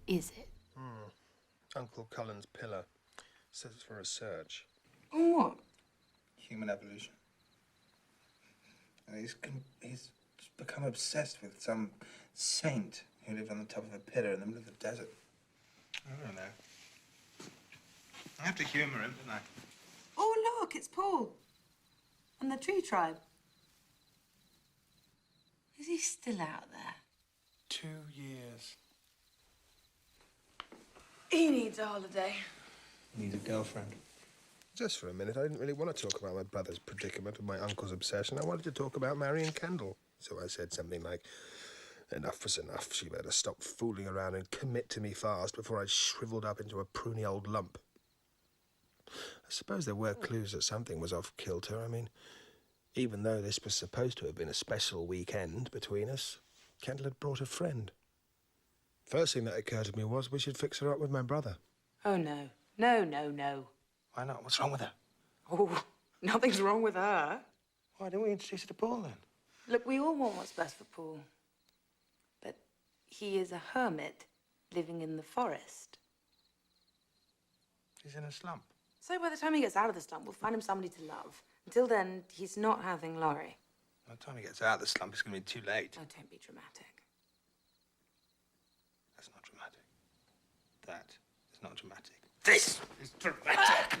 is it? Uncle Cullen's pillar. Says it's for research. On what? Human evolution. And he's become obsessed with some saint who lived on the top of a pillar in the middle of the desert. I don't know. I have to humour him, don't I? Oh, look, it's Paul. And the tree tribe. Is he still out there? 2 years. He needs a holiday. He needs a girlfriend. Just for a minute, I didn't really want to talk about my brother's predicament and my uncle's obsession. I wanted to talk about marrying Kendall. So I said something like, enough was enough. She better stop fooling around and commit to me fast before I shriveled up into a pruny old lump. I suppose there were clues that something was off kilter. I mean, even though this was supposed to have been a special weekend between us, Kendall had brought a friend. First thing that occurred to me was we should fix her up with my brother. Oh, no. No, no, no. Why not? What's wrong with her? Oh, nothing's wrong with her. Why don't we introduce her to Paul, then? Look, we all want what's best for Paul. But he is a hermit living in the forest. He's in a slump. So by the time he gets out of the slump, we'll find him somebody to love. Until then, he's not having Laurie. By the time he gets out of the slump, it's going to be too late. Oh, don't be dramatic. That's not dramatic. That is not dramatic. This is dramatic!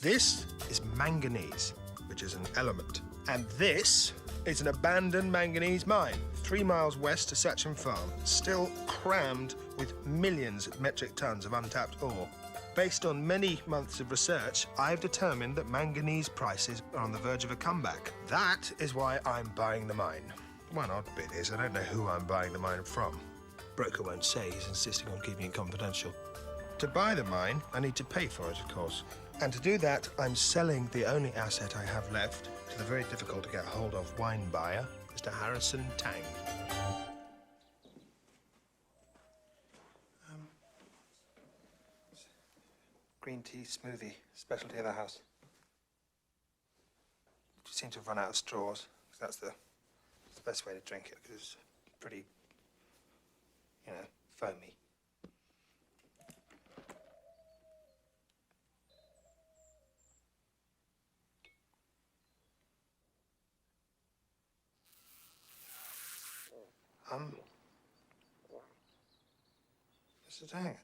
This is manganese, which is an element. And this is an abandoned manganese mine, 3 miles west to Sachem Farm, still crammed with millions of metric tons of untapped ore. Based on many months of research, I've determined that manganese prices are on the verge of a comeback. That is why I'm buying the mine. One odd bit is I don't know who I'm buying the mine from. Broker won't say, he's insisting on keeping it confidential. To buy the mine, I need to pay for it, of course. And to do that, I'm selling the only asset I have left to the very difficult to get hold of wine buyer, Mr. Harrison Tang. Green tea smoothie, specialty of the house. You seem to have run out of straws. That's the best way to drink it, because it's pretty, foamy. Mr. Tang.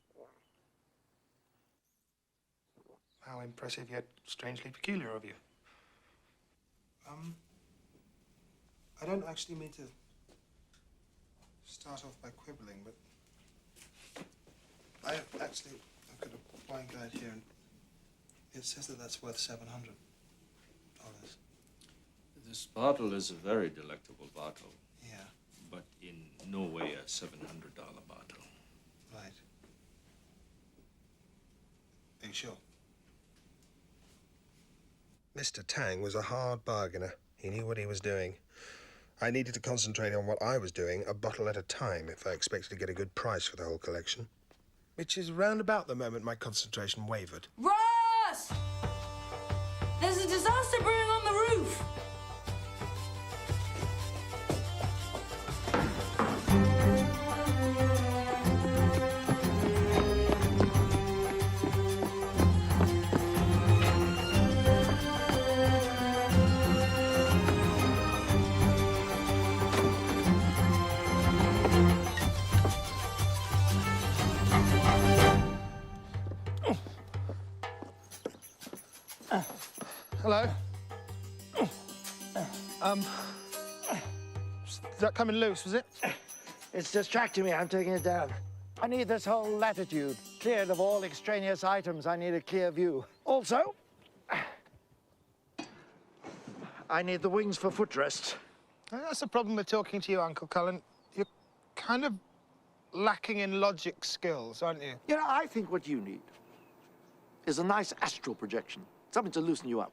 How impressive yet strangely peculiar of you. I don't actually mean to start off by quibbling, but I've got a wine guide here, and it says that that's worth $700. This bottle is a very delectable bottle. Yeah. But in no way a $700 bottle. Right. Are you sure? Mr. Tang was a hard bargainer. He knew what he was doing. I needed to concentrate on what I was doing, a bottle at a time, if I expected to get a good price for the whole collection. Which is round about the moment my concentration wavered. Russ! There's a disaster brewing on the roof! Hello? Is that coming loose, was it? It's distracting me. I'm taking it down. I need this whole latitude cleared of all extraneous items. I need a clear view. Also, I need the wings for footrests. That's the problem with talking to you, Uncle Cullen. You're kind of lacking in logic skills, aren't you? You know, I think what you need is a nice astral projection, something to loosen you up.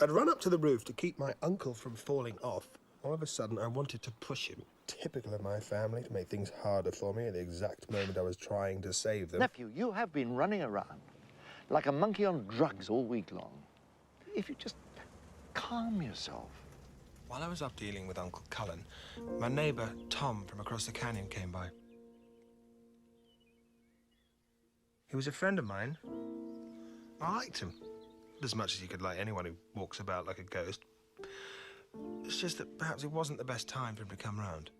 I'd run up to the roof to keep my uncle from falling off. All of a sudden, I wanted to push him. Typical of my family, to make things harder for me at the exact moment I was trying to save them. Nephew, you have been running around like a monkey on drugs all week long. If you just calm yourself. While I was up dealing with Uncle Cullen, my neighbour, Tom, from across the canyon came by. He was a friend of mine. I liked him. Not as much as you could like anyone who walks about like a ghost. It's just that perhaps it wasn't the best time for him to come round.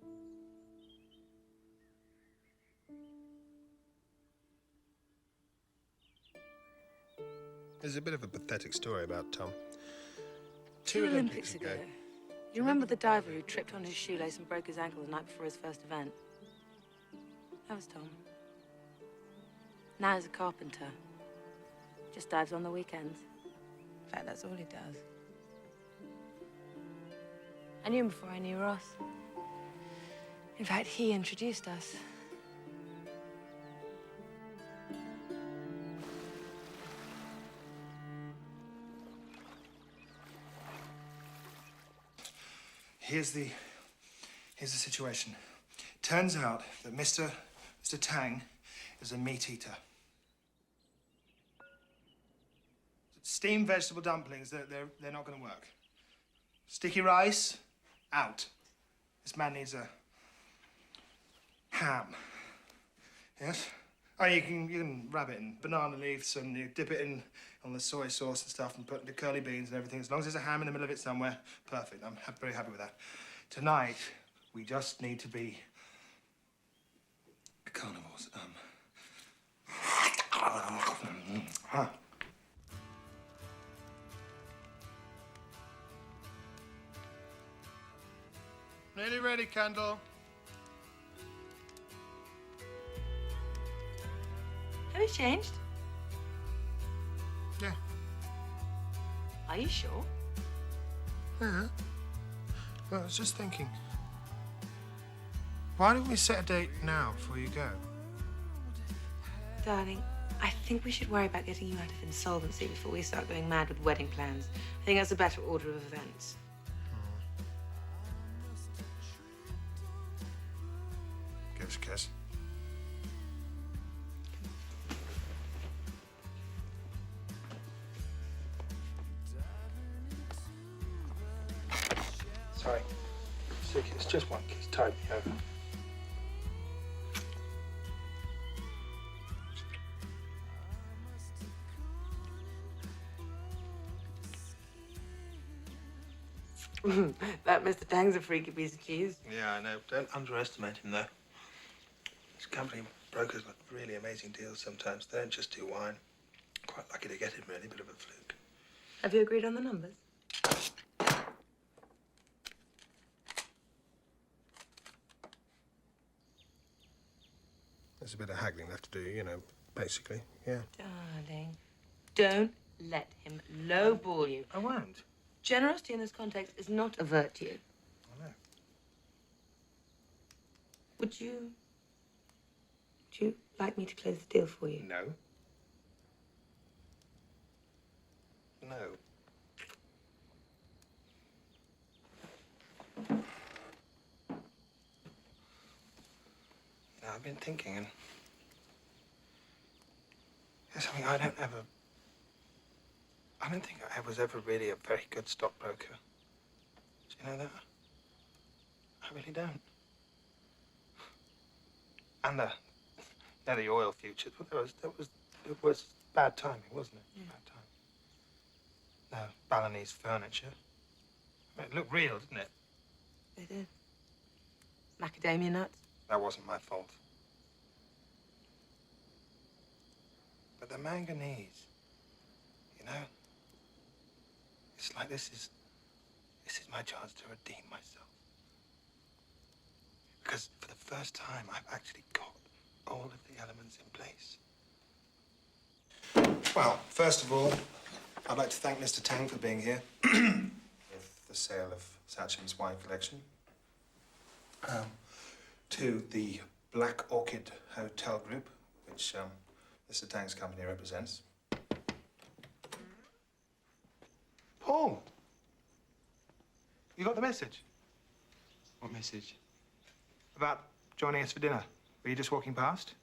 There's a bit of a pathetic story about Tom. Two Olympics ago. You remember the diver who tripped on his shoelace and broke his ankle the night before his first event? That was Tom. Now he's a carpenter. Just dives on the weekends. In fact, that's all he does. I knew him before I knew Ross. In fact, he introduced us. Here's the situation. Turns out that Mr. Tang is a meat eater. Steamed vegetable dumplings, they're not going to work. Sticky rice, out. This man needs a ham. Yes? Oh, you can wrap it in banana leaves and you dip it in on the soy sauce and stuff and put the curly beans and everything. As long as there's a ham in the middle of it somewhere, perfect. I'm very happy with that. Tonight, we just need to be carnivores. Nearly ready, Kendall. Have you changed? Yeah. Are you sure? Yeah. Well, I was just thinking, why don't we set a date now before you go? Darling, I think we should worry about getting you out of insolvency before we start going mad with wedding plans. I think that's a better order of events. Give us a kiss. Sorry. Sick, it's just one kiss. Tide me over. That Mr. Tang's a freaky piece of cheese. Yeah, I know. Don't underestimate him, though. His company brokers got really amazing deals sometimes. They don't just do wine. Quite lucky to get him, really. Bit of a fluke. Have you agreed on the numbers? There's a bit of haggling left to do, you know, basically, yeah. Darling, don't let him lowball you. I won't. Generosity in this context is not a virtue. I know. Would you like me to close the deal for you? No. No. Now, I've been thinking, and there's something I don't think I was ever really a very good stockbroker. Do you know that? I really don't. And the oil futures, well, it was bad timing, wasn't it? Yeah. Bad time. No, Balinese furniture. I mean, it looked real, didn't it? They did. Macadamia nuts? That wasn't my fault. But the manganese, you know, it's like this is my chance to redeem myself. Because for the first time, I've actually got all of the elements in place. Well, first of all, I'd like to thank Mr. Tang for being here with the sale of Sachem's wine collection. To the Black Orchid Hotel Group, which Mr. Tang's company represents. Paul! You got the message? What message? About joining us for dinner. Were you just walking past?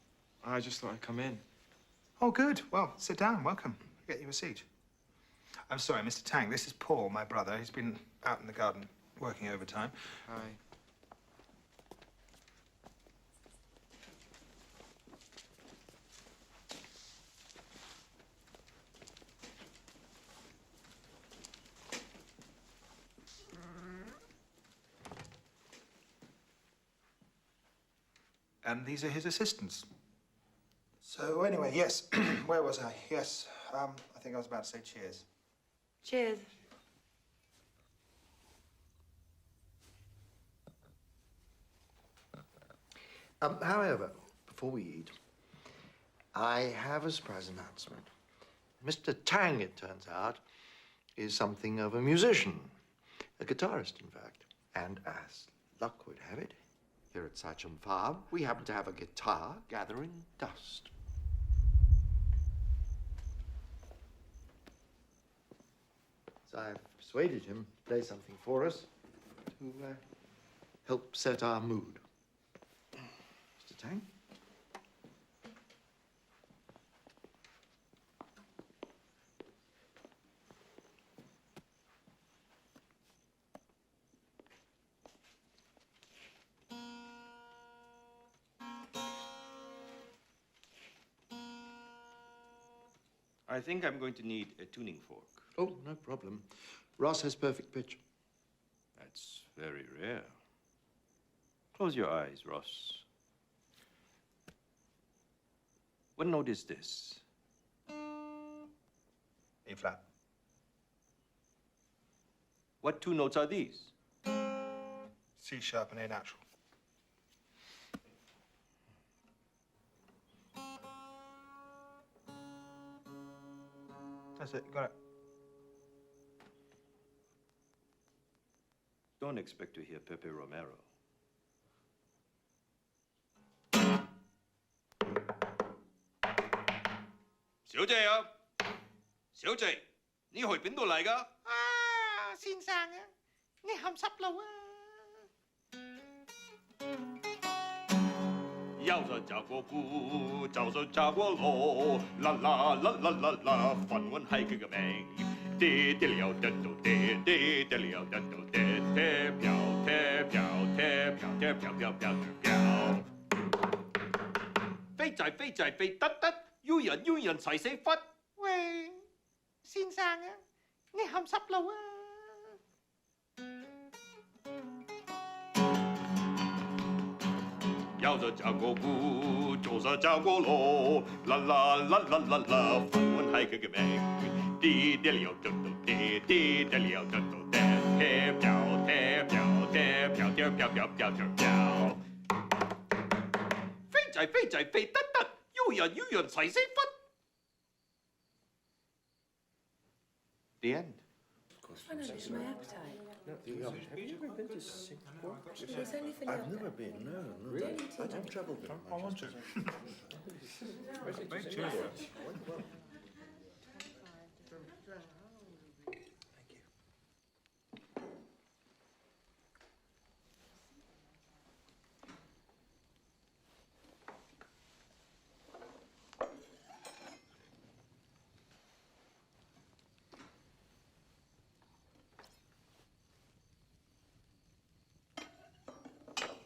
I just thought I'd come in. Oh, good. Well, sit down. Welcome. I'll get you a seat. I'm sorry, Mr. Tang. This is Paul, my brother. He's been out in the garden working overtime. Hi. And these are his assistants. So anyway, yes, where was I? Yes, I think I was about to say cheers. Cheers. However, before we eat, I have a surprise announcement. Mr. Tang, it turns out, is something of a musician, a guitarist, in fact. And as luck would have it, here at Sachem Farm, we happen to have a guitar gathering dust. So I've persuaded him to play something for us to help set our mood. Mr. Tang? I think I'm going to need a tuning fork. Oh, no problem. Ross has perfect pitch. That's very rare. Close your eyes, Ross. What note is this? E flat. What two notes are these? C sharp and A natural. That's it, got it. Don't expect to hear Pepe Romero. Xiao姐啊，小姐，你去邊度嚟㗎？啊，先生啊，你行濕路啊！要是找過姑，就是找過羅，啦啦啦啦啦啦，粉雲係佢嘅名。跌跌了得到跌，跌跌了得到跌，跌飄跌飄跌飄跌飄飄飄飄。飛仔飛仔飛得得，要人齊死忽。喂，先生啊，你行濕路啊！要是找過姑，就是找過羅，啦啦啦啦啦啦，粉雲係佢嘅名。跌跌了得到跌，跌跌了得到跌，跌飄跌飄跌飄跌飄飄飄飄飄。飛仔飛仔飛得得，要人齊死忽。The end. I know it's my appetite. Have you ever been to Singapore? It's only for I've never been, no. Really? I don't travel very much. I want to. Very cheery.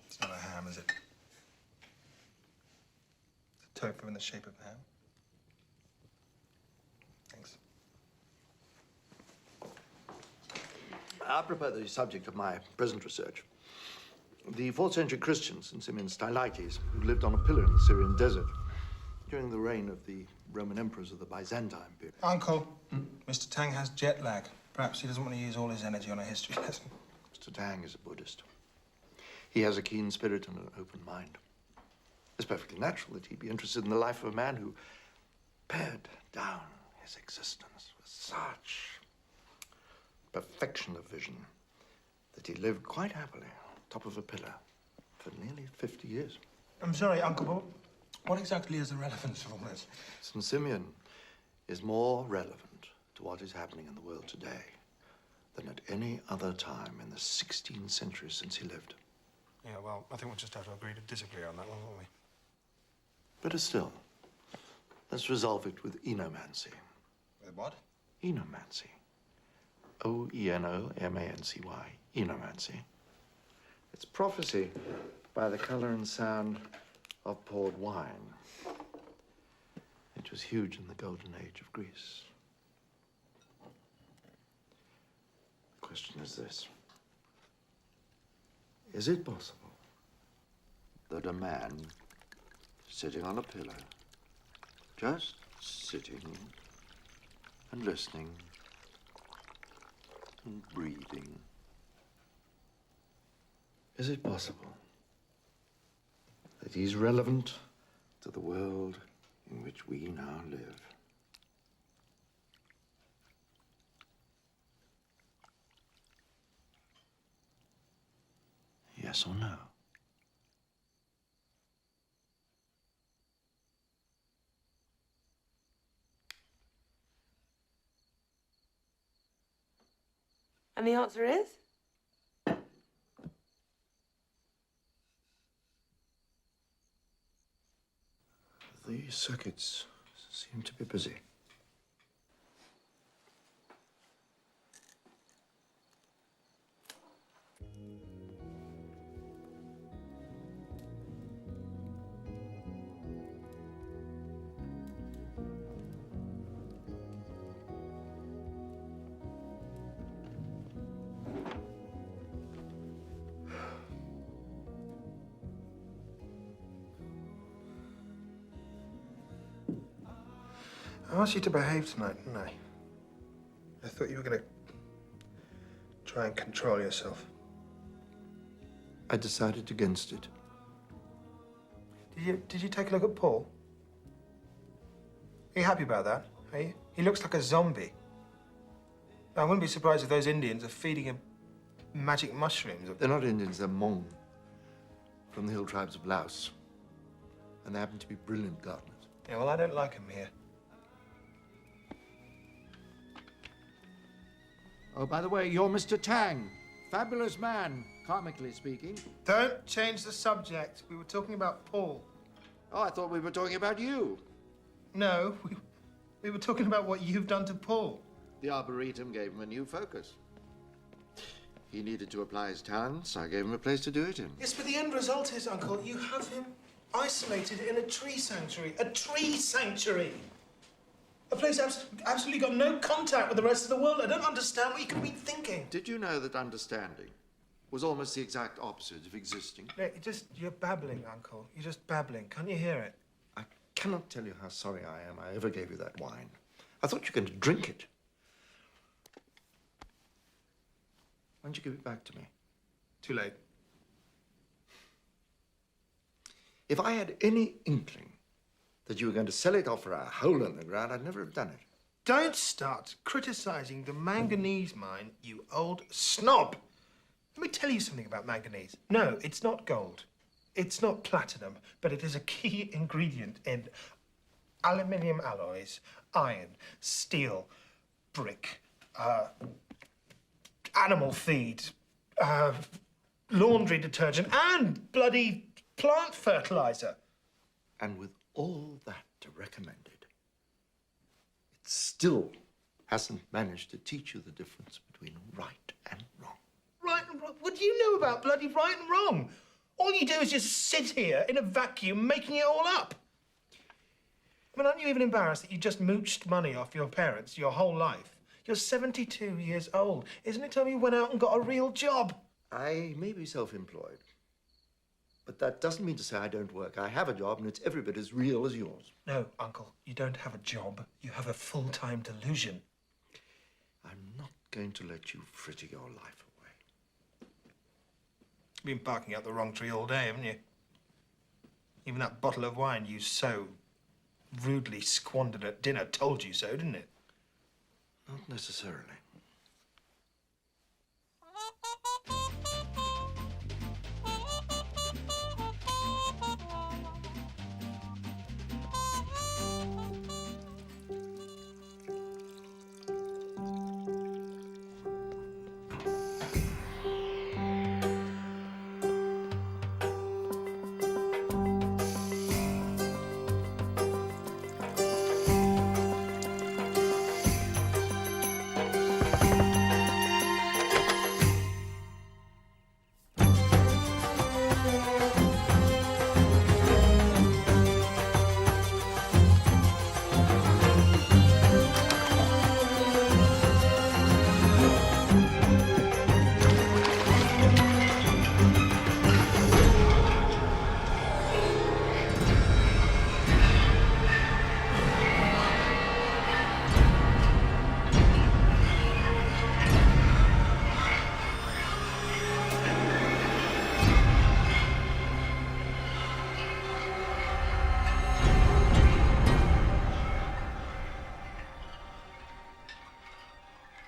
It's not a ham, is it? It's a tofu in the shape of a ham. Thanks. Apropos the subject of my present research, the 4th century Christians in Simeon Stylites, who lived on a pillar in the Syrian desert during the reign of the Roman emperors of the Byzantine period. Uncle, Mr. Tang has jet lag. Perhaps he doesn't want to use all his energy on a history lesson. Mr. Tang is a Buddhist. He has a keen spirit and an open mind. It's perfectly natural that he'd be interested in the life of a man who pared down his existence with such perfection of vision that he lived quite happily on top of a pillar for nearly 50 years. I'm sorry, Uncle, but what exactly is the relevance of all this? St. Simeon is more relevant to what is happening in the world today than at any other time in the 16 centuries since he lived. Yeah, well, I think we'll just have to agree to disagree on that one, won't we? Better still, let's resolve it with enomancy. With what? Enomancy. Oenomancy, enomancy. It's prophecy by the color and sound of poured wine. It was huge in the golden age of Greece. The question is this. Is it possible that a man sitting on a pillow, just sitting and listening and breathing, is it possible that he's relevant to the world in which we now live? Yes or no? And the answer is? The circuits seem to be busy. I asked you to behave tonight, didn't I? I thought you were going to try and control yourself. I decided against it. Did you take a look at Paul? Are you happy about that? Are you? He looks like a zombie. I wouldn't be surprised if those Indians are feeding him magic mushrooms. They're not Indians, they're Hmong, from the hill tribes of Laos. And they happen to be brilliant gardeners. Yeah, well, I don't like him here. Oh, by the way, you're Mr. Tang. Fabulous man, comically speaking. Don't change the subject. We were talking about Paul. Oh, I thought we were talking about you. No, we were talking about what you've done to Paul. The arboretum gave him a new focus. He needed to apply his talents. I gave him a place to do it in. Yes, but the end result is, Uncle, you have him isolated in a tree sanctuary. A tree sanctuary! A place absolutely got no contact with the rest of the world. I don't understand what you could be thinking. Did you know that understanding was almost the exact opposite of existing? No, you're babbling, Uncle. You're just babbling. Can't you hear it? I cannot tell you how sorry I am I ever gave you that wine. I thought you were going to drink it. Why don't you give it back to me? Too late. If I had any inkling that you were going to sell it off for a hole in the ground, I'd never have done it. Don't start criticizing the manganese mine, you old snob. Let me tell you something about manganese. No, it's not gold. It's not platinum, but it is a key ingredient in aluminium alloys, iron, steel, brick, animal feed, laundry detergent, and bloody plant fertilizer. And with all that to recommend it, it still hasn't managed to teach you the difference between right and wrong. Right and wrong? What do you know about bloody right and wrong? All you do is just sit here in a vacuum making it all up. I mean, aren't you even embarrassed that you just mooched money off your parents your whole life? You're 72 years old. Isn't it time you went out and got a real job? I may be self-employed, but that doesn't mean to say I don't work. I have a job, and it's every bit as real as yours. No, Uncle, you don't have a job. You have a full-time delusion. I'm not going to let you fritter your life away. You've been barking up the wrong tree all day, haven't you? Even that bottle of wine you so rudely squandered at dinner told you so, didn't it? Not necessarily.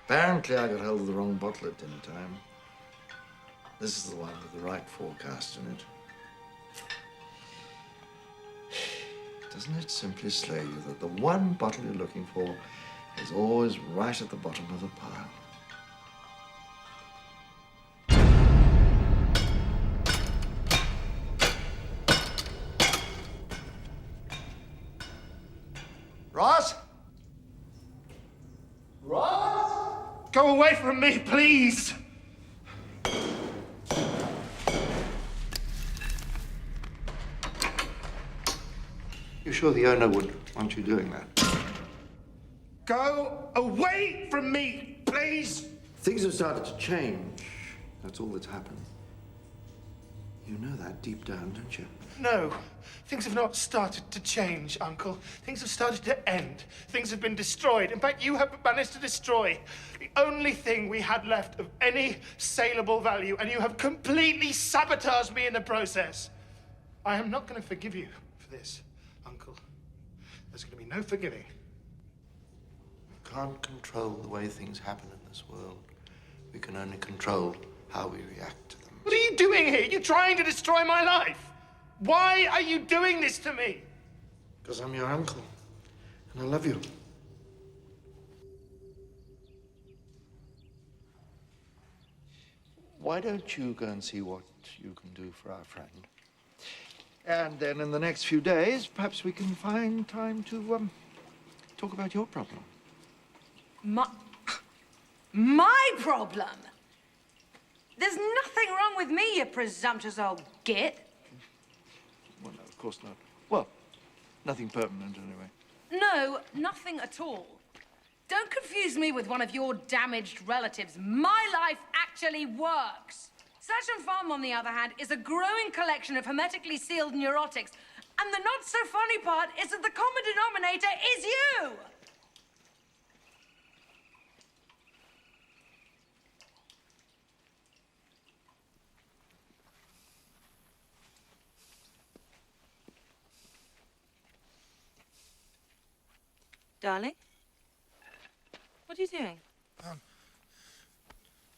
Apparently, I got hold of the wrong bottle at dinner time. This is the one with the right forecast in it. Doesn't it simply slay you that the one bottle you're looking for is always right at the bottom of the pile? Ross? Ross? Go away from me, please! You sure the owner would want you doing that? Go away from me, please! Things have started to change. That's all that's happened. You know that deep down, don't you? No, things have not started to change, Uncle. Things have started to end. Things have been destroyed. In fact, you have managed to destroy the only thing we had left of any saleable value, and you have completely sabotaged me in the process. I am not going to forgive you for this, Uncle. There's going to be no forgiving. We can't control the way things happen in this world. We can only control how we react to them. What are you doing here? You're trying to destroy my life. Why are you doing this to me? Because I'm your uncle, and I love you. Why don't you go and see what you can do for our friend? And then in the next few days, perhaps we can find time to, talk about your problem. My problem? There's nothing wrong with me, you presumptuous old git. Well, no, of course not. Well, nothing permanent, anyway. No, nothing at all. Don't confuse me with one of your damaged relatives. My life actually works. Sachem Farm, on the other hand, is a growing collection of hermetically sealed neurotics. And the not-so-funny part is that the common denominator is you! Darling? What are you doing?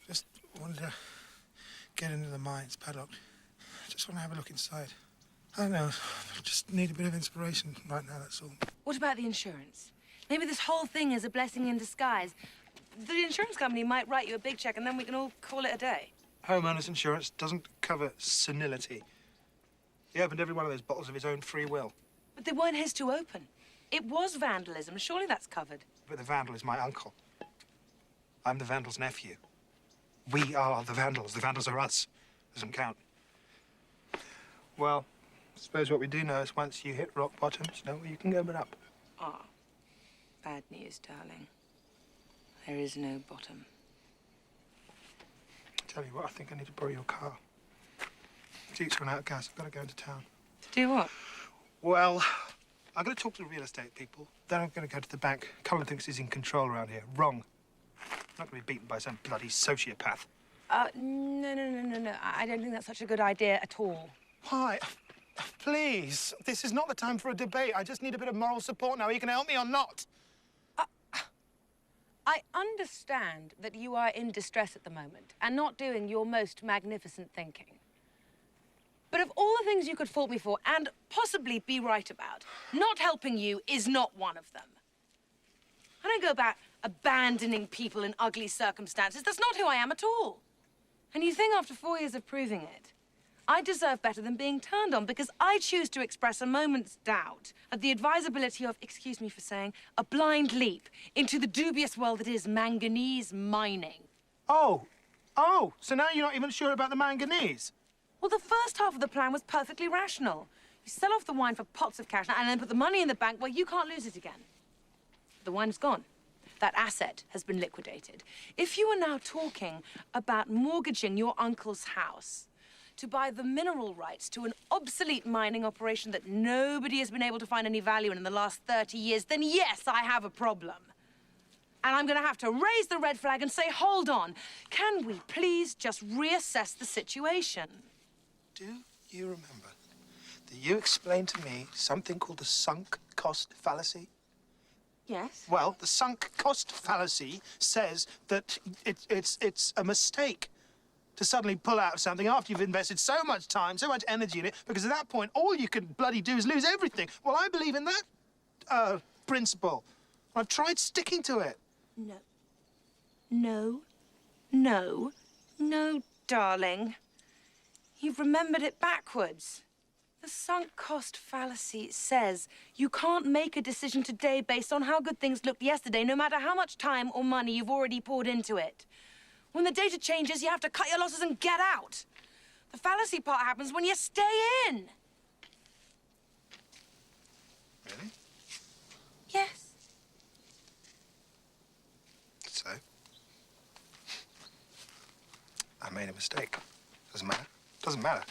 Just wanted to get into the mine. It's padlocked. Just want to have a look inside. I don't know. I just need a bit of inspiration right now, that's all. What about the insurance? Maybe this whole thing is a blessing in disguise. The insurance company might write you a big check and then we can all call it a day. Homeowner's insurance doesn't cover senility. He opened every one of those bottles of his own free will. But they weren't his to open. It was vandalism. Surely that's covered. But the vandal is my uncle. I'm the vandal's nephew. We are the vandals. The vandals are us. Doesn't count. Well, I suppose what we do know is once you hit rock bottom, you know where you can go but up. Ah, bad news, darling. There is no bottom. Tell you what, I think I need to borrow your car. Jeep's run out of gas. I've got to go into town. To do what? Well, I'm going to talk to the real estate people. Then I'm going to go to the bank. Cullen thinks he's in control around here. Wrong. I'm not going to be beaten by some bloody sociopath. No. I don't think that's such a good idea at all. Why? Please. This is not the time for a debate. I just need a bit of moral support now. You can help me or not. I understand that you are in distress at the moment and not doing your most magnificent thinking. But of all the things you could fault me for and possibly be right about, not helping you is not one of them. I don't go about abandoning people in ugly circumstances. That's not who I am at all. And you think after 4 years of proving it, I deserve better than being turned on because I choose to express a moment's doubt at the advisability of, excuse me for saying, a blind leap into the dubious world that is manganese mining. Oh, so now you're not even sure about the manganese? Well, the first half of the plan was perfectly rational. You sell off the wine for pots of cash and then put the money in the bank where you can't lose it again. The wine's gone. That asset has been liquidated. If you are now talking about mortgaging your uncle's house to buy the mineral rights to an obsolete mining operation that nobody has been able to find any value in the last 30 years, then yes, I have a problem. And I'm going to have to raise the red flag and say, hold on, can we please just reassess the situation? Do you remember that you explained to me something called the sunk cost fallacy? Yes? Well, the sunk cost fallacy says that it's a mistake to suddenly pull out something after you've invested so much time, so much energy in it, because at that point, all you can bloody do is lose everything. Well, I believe in that principle. I've tried sticking to it. No. No. No. No, darling. You've remembered it backwards. The sunk cost fallacy says you can't make a decision today based on how good things looked yesterday, no matter how much time or money you've already poured into it. When the data changes, you have to cut your losses and get out. The fallacy part happens when you stay in. Really? Yes. So? I made a mistake. Doesn't matter. Doesn't matter.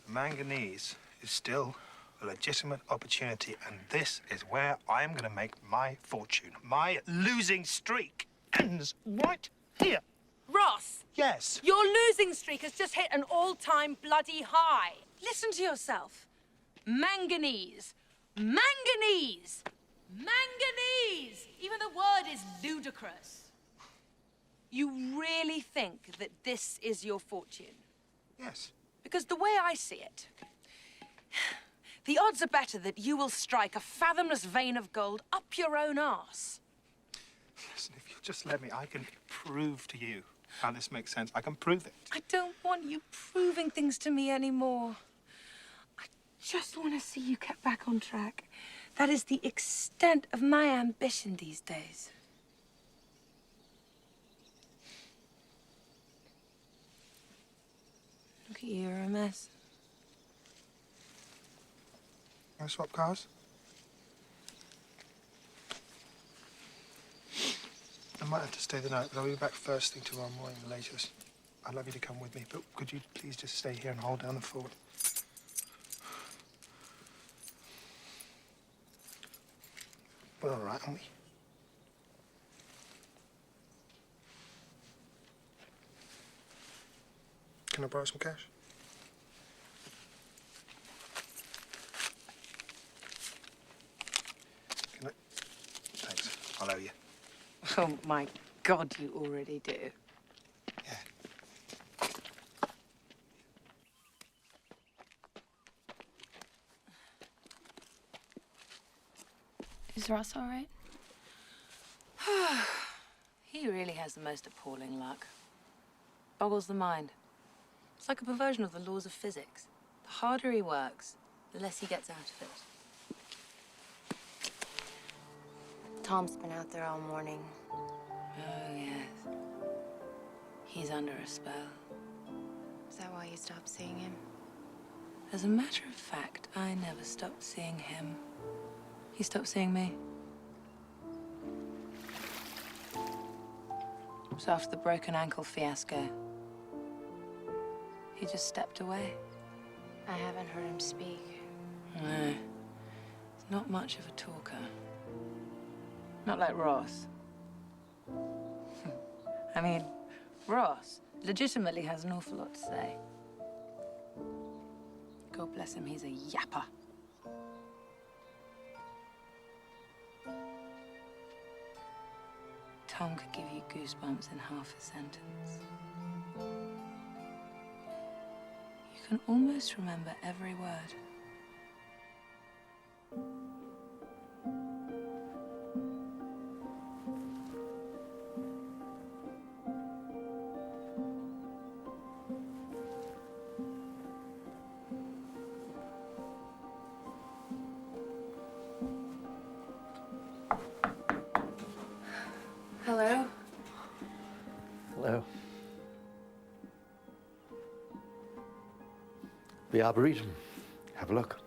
The manganese is still a legitimate opportunity, and this is where I'm going to make my fortune. My losing streak ends right here. Ross! Yes. Your losing streak has just hit an all-time bloody high. Listen to yourself. Manganese. Manganese! Manganese! Even the word is ludicrous. You really think that this is your fortune? Yes. Because the way I see it, the odds are better that you will strike a fathomless vein of gold up your own arse. Listen, if you'll just let me, I can prove to you how this makes sense. I can prove it. I don't want you proving things to me anymore. I just want to see you get back on track. That is the extent of my ambition these days. Look at you, you're a mess. Want to swap cars? I might have to stay the night, but I'll be back first thing tomorrow morning, the latest. I'd love you to come with me, but could you please just stay here and hold down the fort? We're all right, aren't we? Can I borrow some cash? Can I? Thanks. I'll owe you. Oh, my God, you already do. Yeah. Is Ross all right? He really has the most appalling luck. Boggles the mind. It's like a perversion of the laws of physics. The harder he works, the less he gets out of it. Tom's been out there all morning. Oh, yes. He's under a spell. Is that why you stopped seeing him? As a matter of fact, I never stopped seeing him. He stopped seeing me. It was after the broken ankle fiasco. He just stepped away. I haven't heard him speak. No. He's not much of a talker. Not like Ross. I mean, Ross legitimately has an awful lot to say. God bless him, he's a yapper. Tom could give you goosebumps in half a sentence. You can almost remember every word. Hello? Hello. The arboretum. Have a look.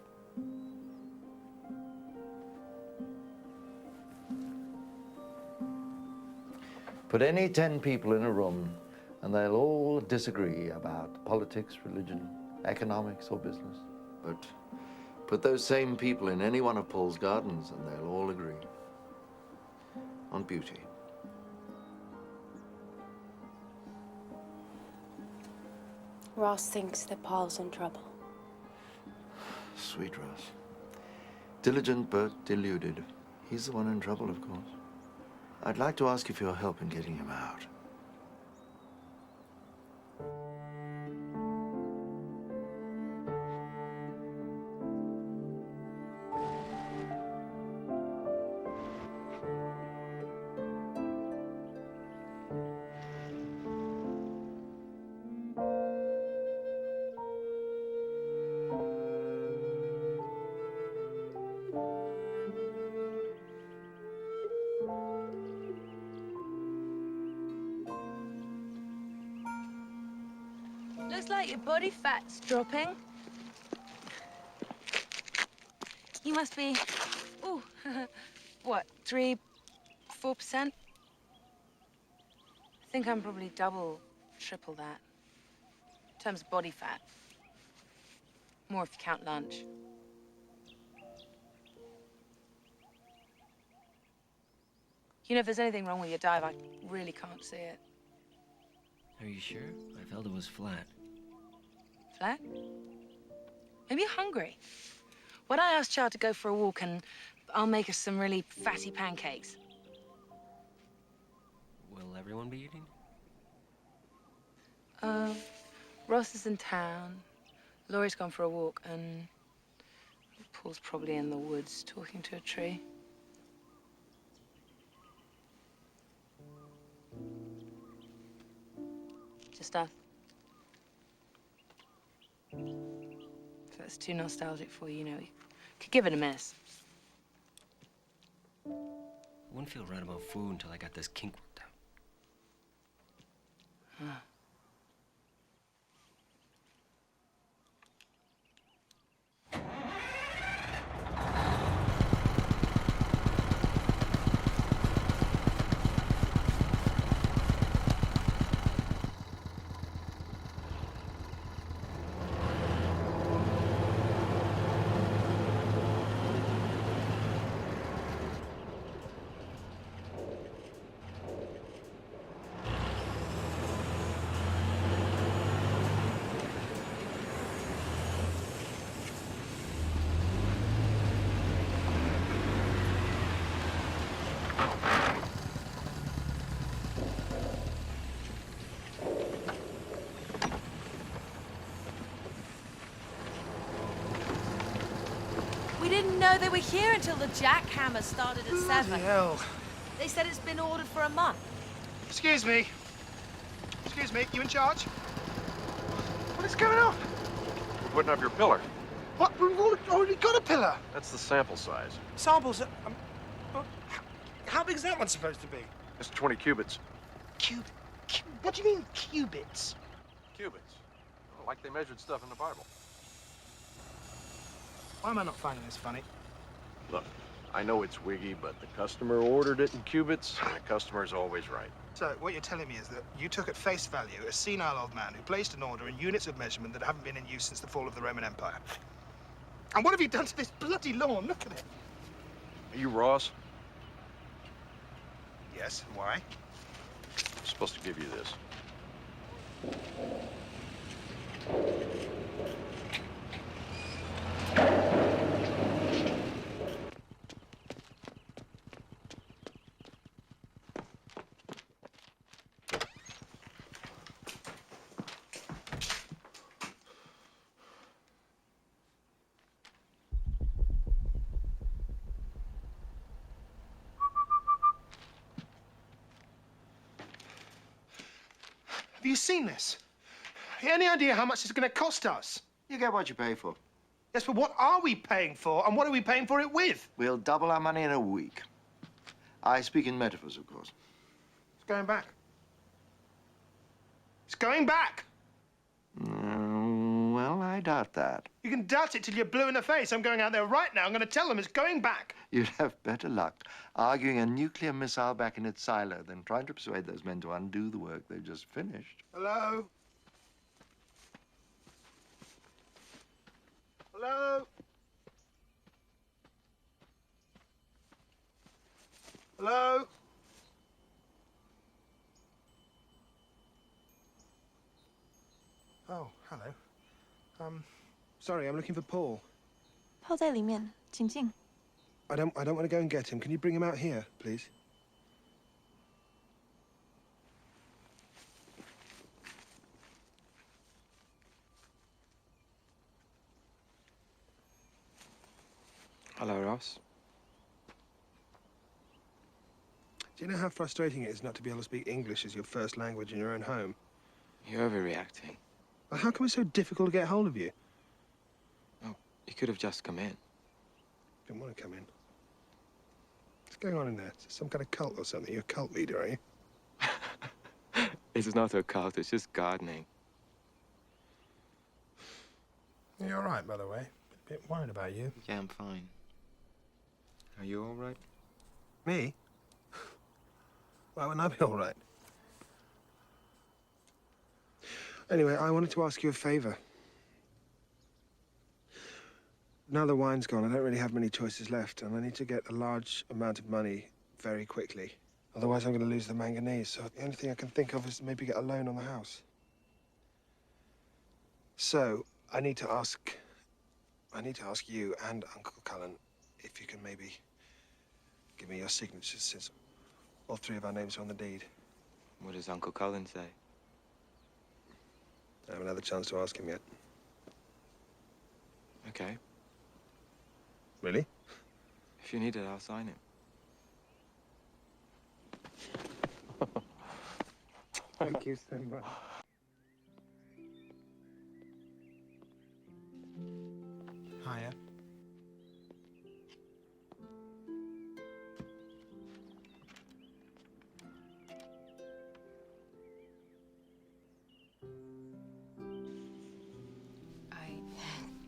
Put any 10 people in a room, and they'll all disagree about politics, religion, economics, or business. But put those same people in any one of Paul's gardens, and they'll all agree on beauty. Ross thinks that Paul's in trouble. Sweet Ross. Diligent but deluded. He's the one in trouble, of course. I'd like to ask you for your help in getting him out. Looks like your body fat's dropping. You must be, ooh, what, 3, 4%? I think I'm probably double, triple that. In terms of body fat. More if you count lunch. You know, if there's anything wrong with your dive, I really can't see it. Are you sure? I felt it was flat. Flat? Maybe you're hungry. Why don't I ask Chad to go for a walk and I'll make us some really fatty pancakes? Will everyone be eating? Ross is in town. Laurie's gone for a walk and Paul's probably in the woods talking to a tree. Just us. If that's too nostalgic for you, you know, you could give it a miss. Wouldn't feel right about food until I got this kink worked out. Huh. We didn't know they were here until the jackhammer started at 7. Bloody hell. They said it's been ordered for a month. Excuse me. Excuse me, you in charge? What is going on? We're putting up your pillar. What? We've already got a pillar. That's the sample size. Samples. How big is that one supposed to be? It's 20 cubits. What do you mean, cubits? Cubits? Oh, like they measured stuff in the Bible. Why am I not finding this funny? Look, I know it's wiggy, but the customer ordered it in cubits, and the customer's always right. So, what you're telling me is that you took at face value a senile old man who placed an order in units of measurement that haven't been in use since the fall of the Roman Empire. And what have you done to this bloody lawn? Look at it. Are you Ross? Yes, why? I'm supposed to give you this. Have you seen this? Any idea how much it's going to cost us? You get what you pay for. Yes, but what are we paying for, and what are we paying for it with? We'll double our money in a week. I speak in metaphors, of course. It's going back. It's going back. Well, I doubt that. You can doubt it till you're blue in the face. I'm going out there right now. I'm going to tell them it's going back. You'd have better luck arguing a nuclear missile back in its silo than trying to persuade those men to undo the work they've just finished. Hello? Hello? Hello? Oh, hello. Sorry, I'm looking for Paul. 泡在里面，请进。I don't want to go and get him. Can you bring him out here, please? Hello, Ross. Do you know how frustrating it is not to be able to speak English as your first language in your own home? You're overreacting. Well, how come it's so difficult to get hold of you? Oh, you could have just come in. Didn't want to come in. What's going on in there? Is it some kind of cult or something? You're a cult leader, are you? It's not a cult, it's just gardening. You're all right, by the way. A bit worried about you. Yeah, I'm fine. Are you all right? Me? Why wouldn't I be all right? Anyway, I wanted to ask you a favor. Now the wine's gone, I don't really have many choices left, and I need to get a large amount of money very quickly. Otherwise, I'm going to lose the manganese, so the only thing I can think of is maybe get a loan on the house. So, I need to ask you and Uncle Cullen if you can maybe give me your signatures, since all three of our names are on the deed. What does Uncle Cullen say? I haven't had the chance to ask him yet. Okay. Really? If you need it, I'll sign it. Thank you so much. Hiya.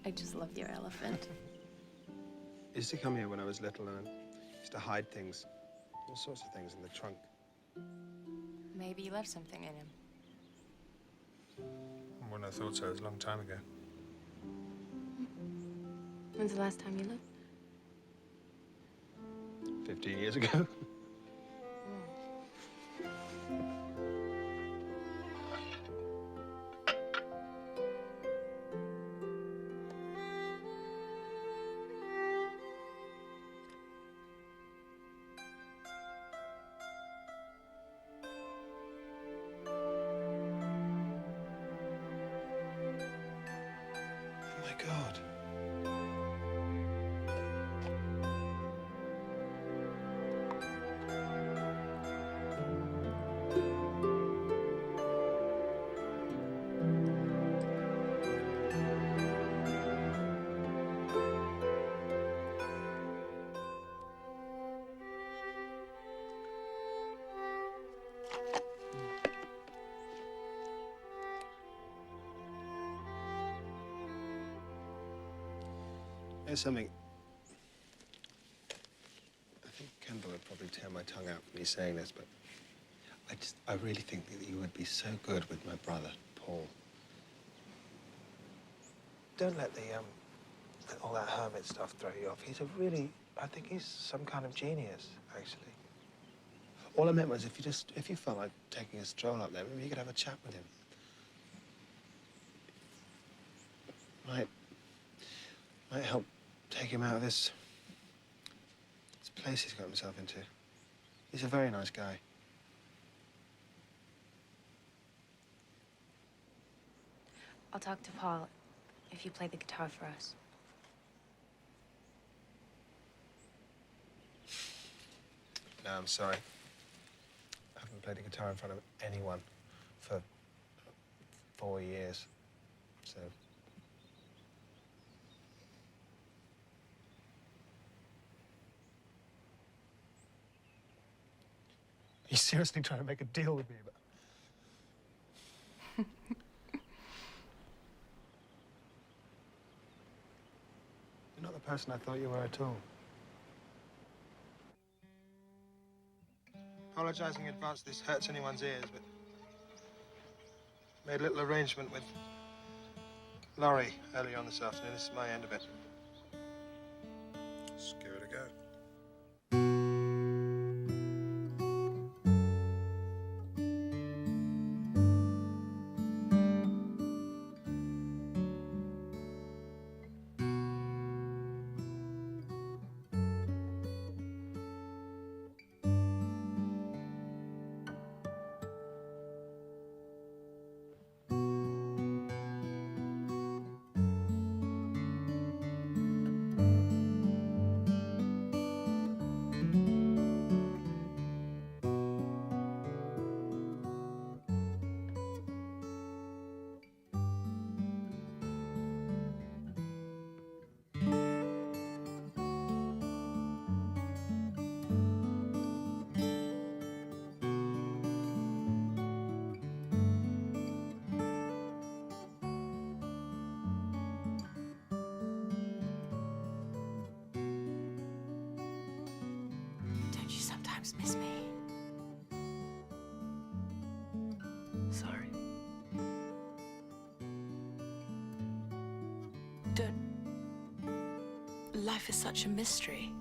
I just love your elephant. I used to come here when I was little and used to hide things, all sorts of things in the trunk. Maybe you left something in him. I wouldn't have thought so. It was a long time ago. When's the last time you looked? 15 years ago. God. Here's something. I think Kendall would probably tear my tongue out for me saying this, but I really think that you would be so good with my brother, Paul. Don't let all that hermit stuff throw you off. I think he's some kind of genius, actually. All I meant was if you felt like taking a stroll up there, maybe you could have a chat with him. Might help take him out of this place he's got himself into. He's a very nice guy. I'll talk to Paul if you play the guitar for us. No, I'm sorry. I haven't played the guitar in front of anyone for 4 years, so... He's seriously trying to make a deal with me, but... You're not the person I thought you were at all. Apologise in advance, this hurts anyone's ears, but... Made a little arrangement with Laurie earlier on this afternoon. This is my end of it. Let's give it a go. just miss me? Sorry. Life is such a mystery.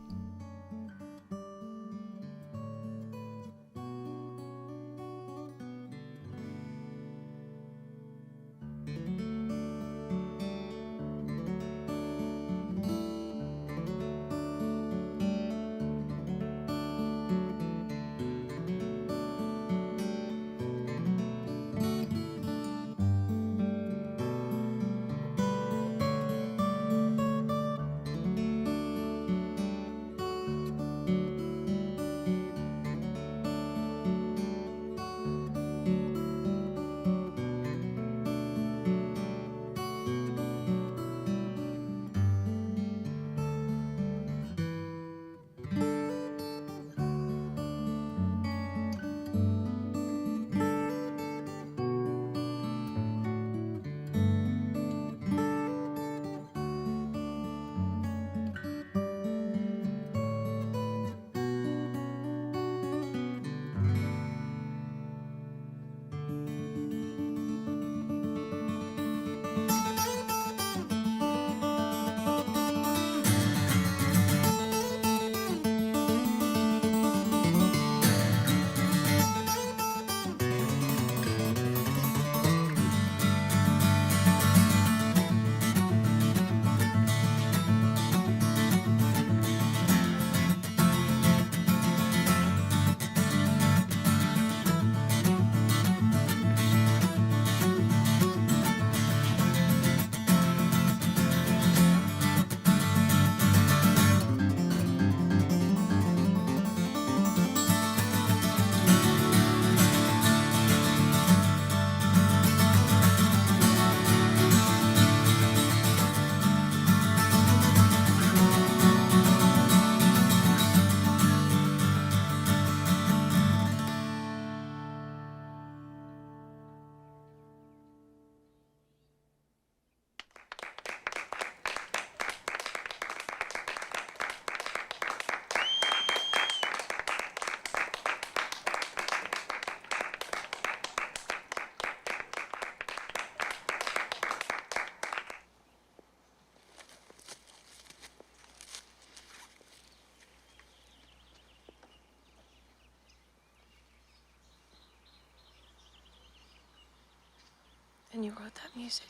And you wrote that music.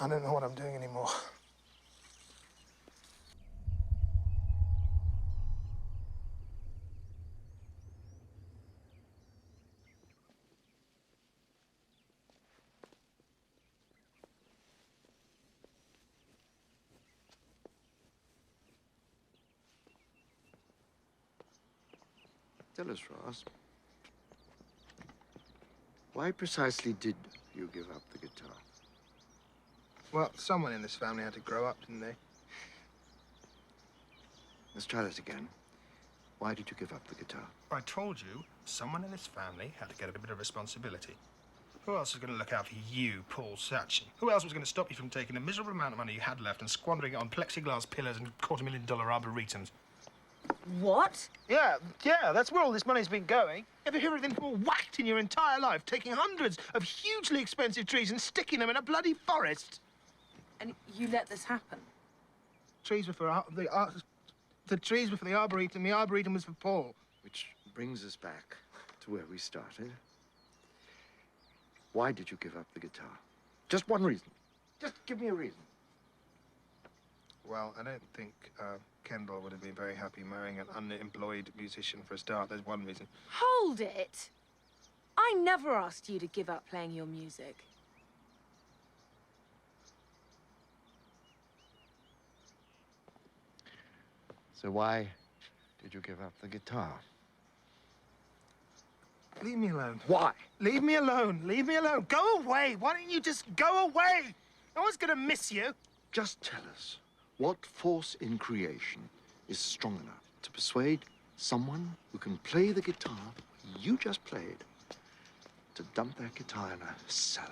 I don't know what I'm doing anymore. Tell us, Ross. Why precisely did you give up the guitar? Well, someone in this family had to grow up, didn't they? Let's try that again. Why did you give up the guitar? I told you, someone in this family had to get a bit of responsibility. Who else was going to look out for you, Paul Sachem? Who else was going to stop you from taking the miserable amount of money you had left and squandering it on plexiglass pillars and $250,000 arboretums? What? Yeah, that's where all this money's been going. Ever hear anything more whacked in your entire life, taking hundreds of hugely expensive trees and sticking them in a bloody forest? And you let this happen? Trees were for the trees were for the arboretum was for Paul. Which brings us back to where we started. Why did you give up the guitar? Just one reason. Just give me a reason. Well, I don't think Kendall would have been very happy marrying an unemployed musician for a start. There's one reason. Hold it! I never asked you to give up playing your music. So why did you give up the guitar? Leave me alone. Why? Leave me alone. Leave me alone. Go away. Why don't you just go away? No one's gonna miss you. Just tell us, what force in creation is strong enough to persuade someone who can play the guitar you just played to dump their guitar in a cellar?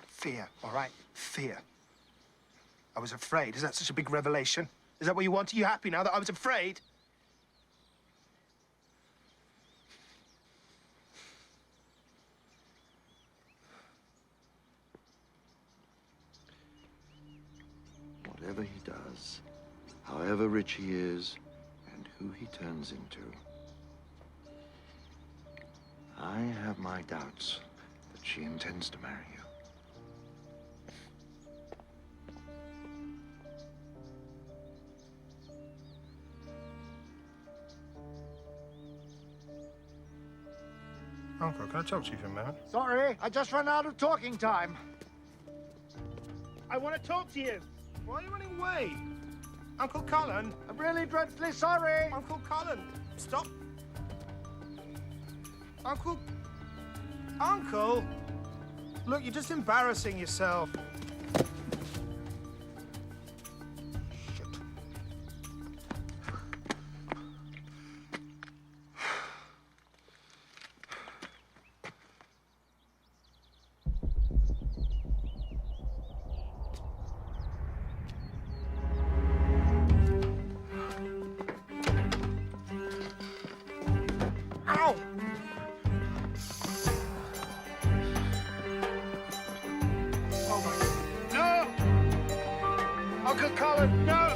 Fear, all right? Fear. I was afraid. Is that such a big revelation? Is that what you want? Are you happy now that I was afraid? Whatever he does, however rich he is, and who he turns into, I have my doubts that she intends to marry you. Uncle, can I talk to you for a moment? Sorry, I just ran out of talking time. I want to talk to you. Why are you running away? Uncle Cullen? I'm really dreadfully sorry. Uncle Cullen, stop. Uncle... Uncle? Look, you're just embarrassing yourself. Shit. Ow! Oh my... No! Uncle Cullen, no!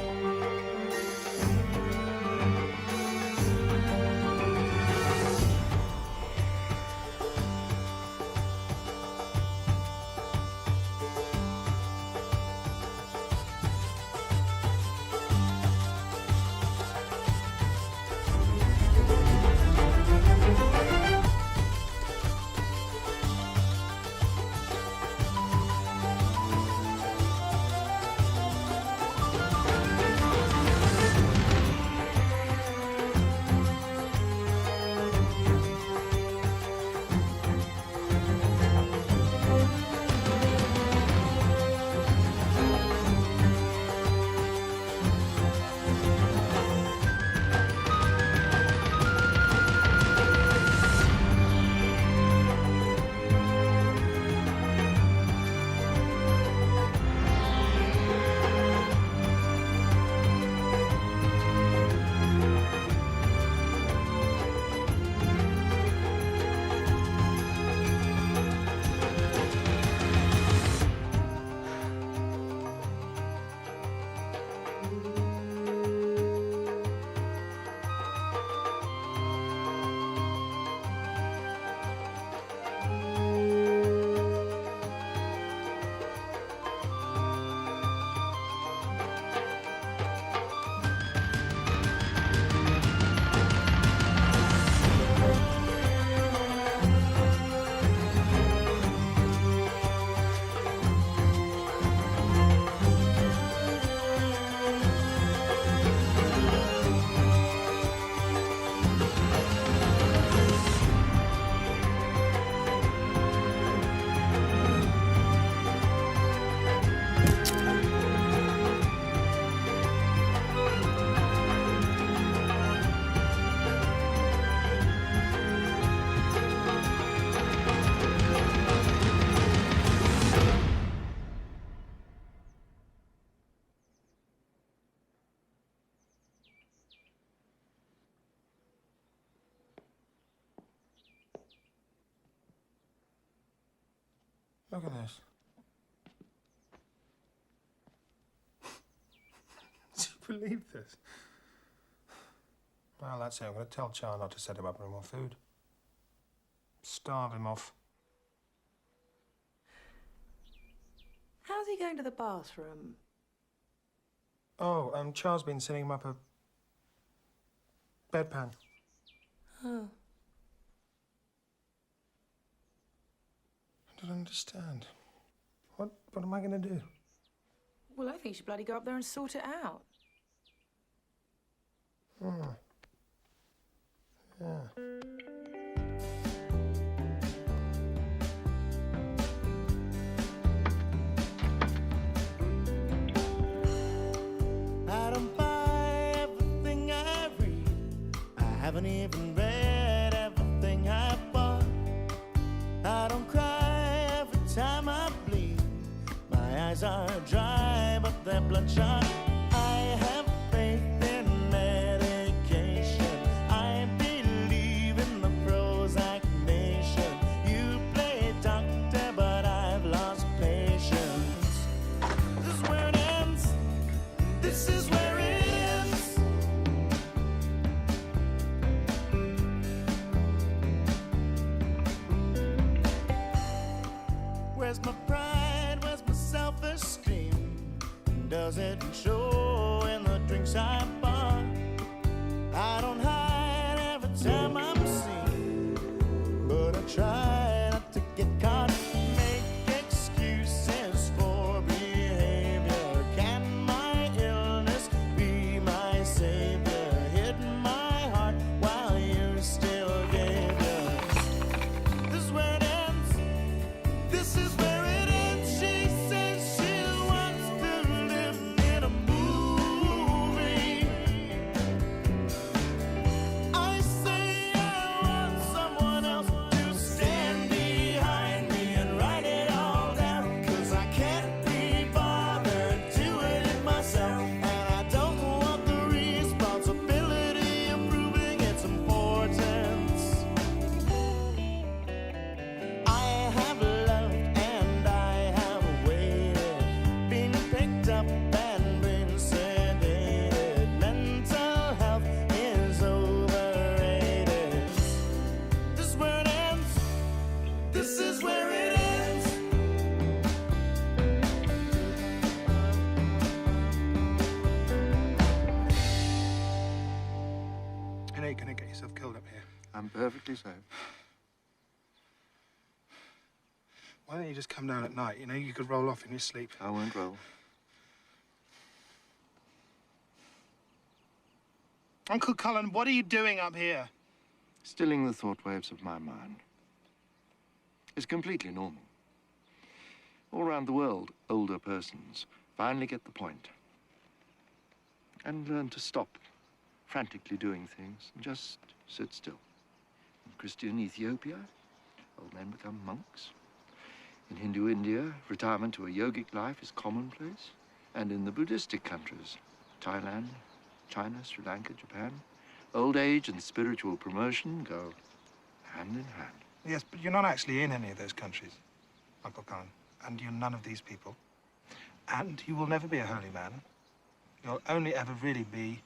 Look at this. Do you believe this? Well, that's it. I'm going to tell Charles not to set him up any more food. Starve him off. How's he going to the bathroom? Oh, Charles been setting him up a bedpan. Oh. I don't understand. What am I going to do? Well, I think you should bloody go up there and sort it out. Yeah. I don't cry every time I bleed. My eyes are dry, but they're bloodshot. I have faith in medication. I believe in the Prozac nation. You play doctor, but I've lost patience. This is where it ends. This is where it ends. Where's my pride? Where's my self-esteem? Does it show in the drinks I bought? I don't hide every time I'm seen, but I try not to get caught. Make excuses for behavior. Can my illness be my savior? Hit my heart while you still gave yours. This is where it ends. This is where it ends. She says she wants to live in a movie. I say I want someone else to stand behind me and write it all down. 'Cause I can't be bothered doing it myself. And I don't want the responsibility of proving its importance. I have loved and I have waited, been picked up and been sedated. Mental health is overrated. This is where it ends. This is where it ends. You know you're going to get yourself killed up here. I'm perfectly safe. Why don't you just come down at night? You know, you could roll off in your sleep. I won't roll. Uncle Cullen, what are you doing up here? Stilling the thought waves of my mind. It's completely normal. All around the world, older persons finally get the point and learn to stop frantically doing things and just sit still. In Christian Ethiopia, old men become monks. In Hindu India, retirement to a yogic life is commonplace. And in the Buddhistic countries, Thailand, China, Sri Lanka, Japan, old age and spiritual promotion go hand in hand. Yes, but you're not actually in any of those countries, Uncle Cullen. And you're none of these people. And you will never be a holy man. You'll only ever really be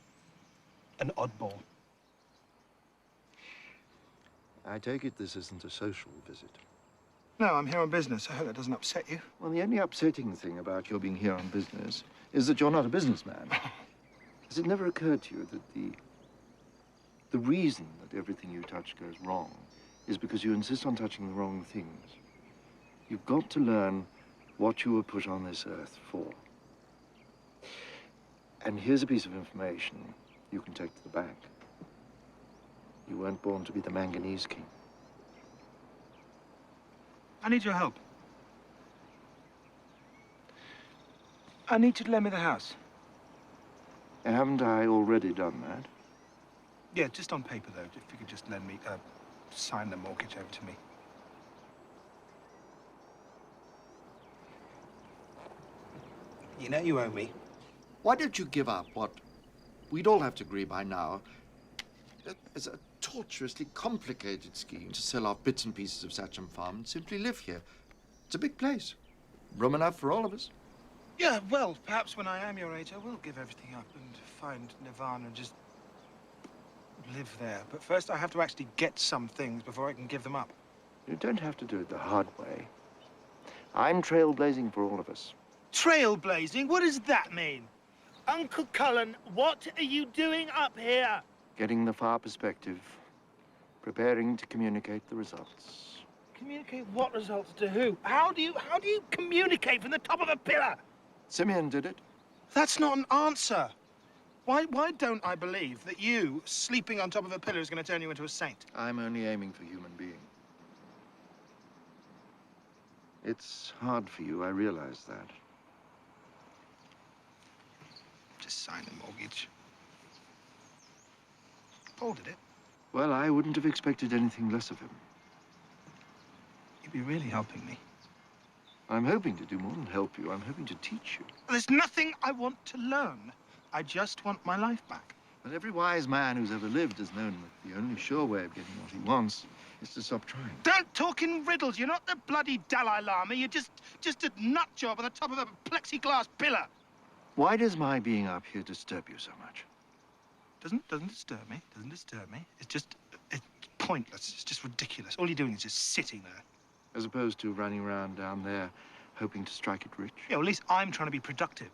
an oddball. I take it this isn't a social visit. No, I'm here on business. I hope that doesn't upset you. Well, the only upsetting thing about your being here on business is that you're not a businessman. Has it never occurred to you that the reason that everything you touch goes wrong is because you insist on touching the wrong things? You've got to learn what you were put on this earth for. And here's a piece of information you can take to the bank. You weren't born to be the manganese king. I need your help. I need you to lend me the house. Haven't I already done that? Yeah, just on paper, though. If you could just lend me, sign the mortgage over to me. You know you owe me. Why don't you give up what we'd all have to agree by now is a tortuously complicated scheme to sell off bits and pieces of Sachem Farm and simply live here? It's a big place. Room enough for all of us. Yeah, well, perhaps when I am your age, I will give everything up and find nirvana and just live there. But first, I have to actually get some things before I can give them up. You don't have to do it the hard way. I'm trailblazing for all of us. Trailblazing? What does that mean? Uncle Cullen, what are you doing up here? Getting the far perspective, preparing to communicate the results. Communicate what results to who? How do you communicate from the top of a pillar? Simeon did it. That's not an answer. Why don't I believe that you, sleeping on top of a pillar, is going to turn you into a saint? I'm only aiming for human being. It's hard for you, I realize that. Just sign the mortgage. Paul did it. Well, I wouldn't have expected anything less of him. You've you're really helping me. I'm hoping to do more than help you. I'm hoping to teach you. There's nothing I want to learn. I just want my life back. But every wise man who's ever lived has known that the only sure way of getting what he wants is to stop trying. Don't talk in riddles. You're not the bloody Dalai Lama. You're just a nut job on the top of a plexiglass pillar. Why does my being up here disturb you so much? Doesn't disturb me. Doesn't disturb me. It's pointless. It's just ridiculous. All you're doing is just sitting there. As opposed to running around down there, hoping to strike it rich? Yeah, well, at least I'm trying to be productive.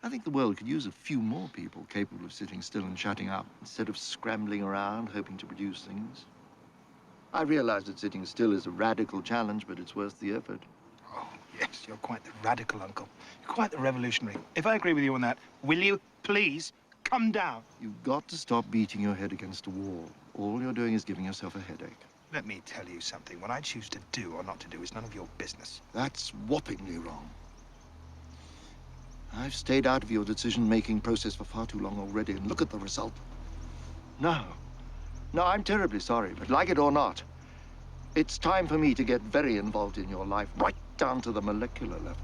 I think the world could use a few more people capable of sitting still and shutting up, instead of scrambling around, hoping to produce things. I realize that sitting still is a radical challenge, but it's worth the effort. Oh, yes, you're quite the radical uncle. You're quite the revolutionary. If I agree with you on that, will you please come down? You've got to stop beating your head against a wall. All you're doing is giving yourself a headache. Let me tell you something. What I choose to do or not to do is none of your business. That's whoppingly wrong. I've stayed out of your decision-making process for far too long already, and look at the result. No, I'm terribly sorry, but like it or not, it's time for me to get very involved in your life, right down to the molecular level.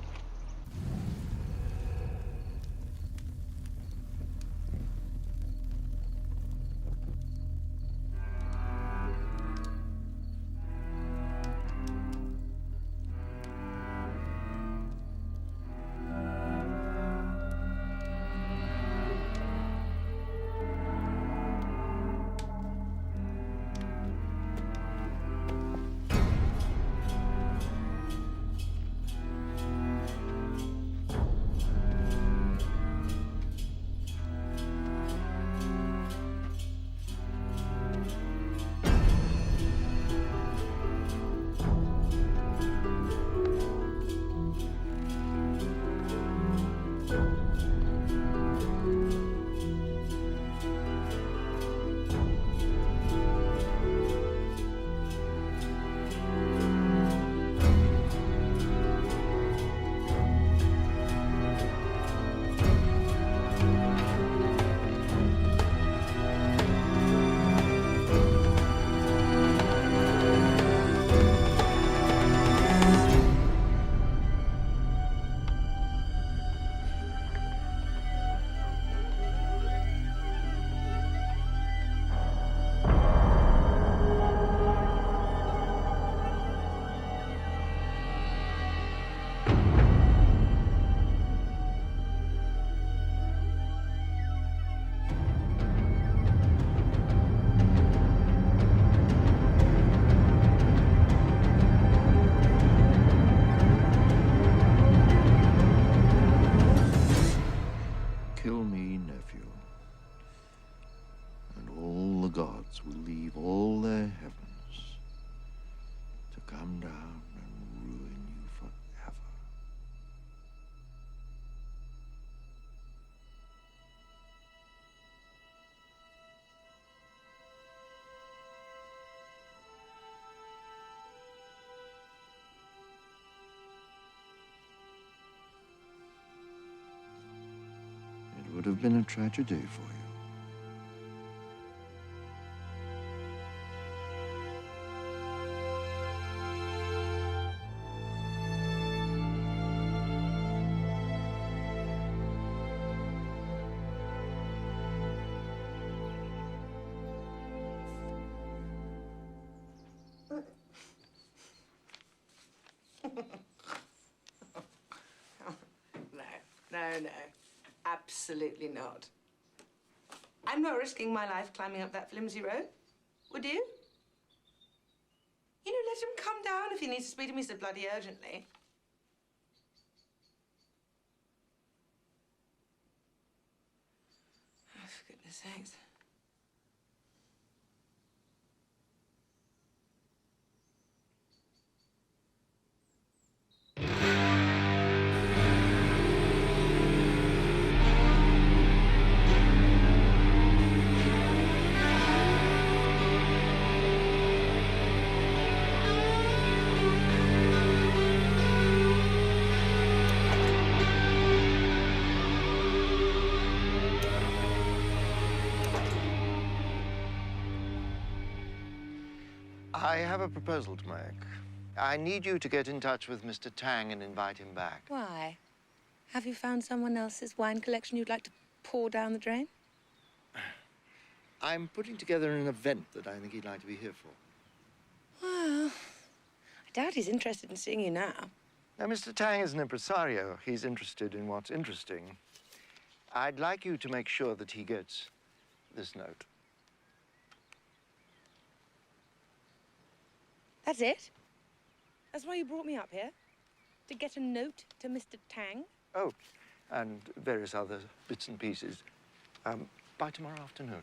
It would have been a tragedy for you. No. Absolutely not. I'm not risking my life climbing up that flimsy rope. Would you? You know, let him come down if he needs to speak to me so bloody urgently. Oh, for goodness sakes. I have a proposal to make. I need you to get in touch with Mr. Tang and invite him back. Why? Have you found someone else's wine collection you'd like to pour down the drain? I'm putting together an event that I think he'd like to be here for. Well, I doubt he's interested in seeing you now. Now, Mr. Tang is an impresario. He's interested in what's interesting. I'd like you to make sure that he gets this note. That's it? That's why you brought me up here? To get a note to Mr. Tang? Oh, and various other bits and pieces. By tomorrow afternoon.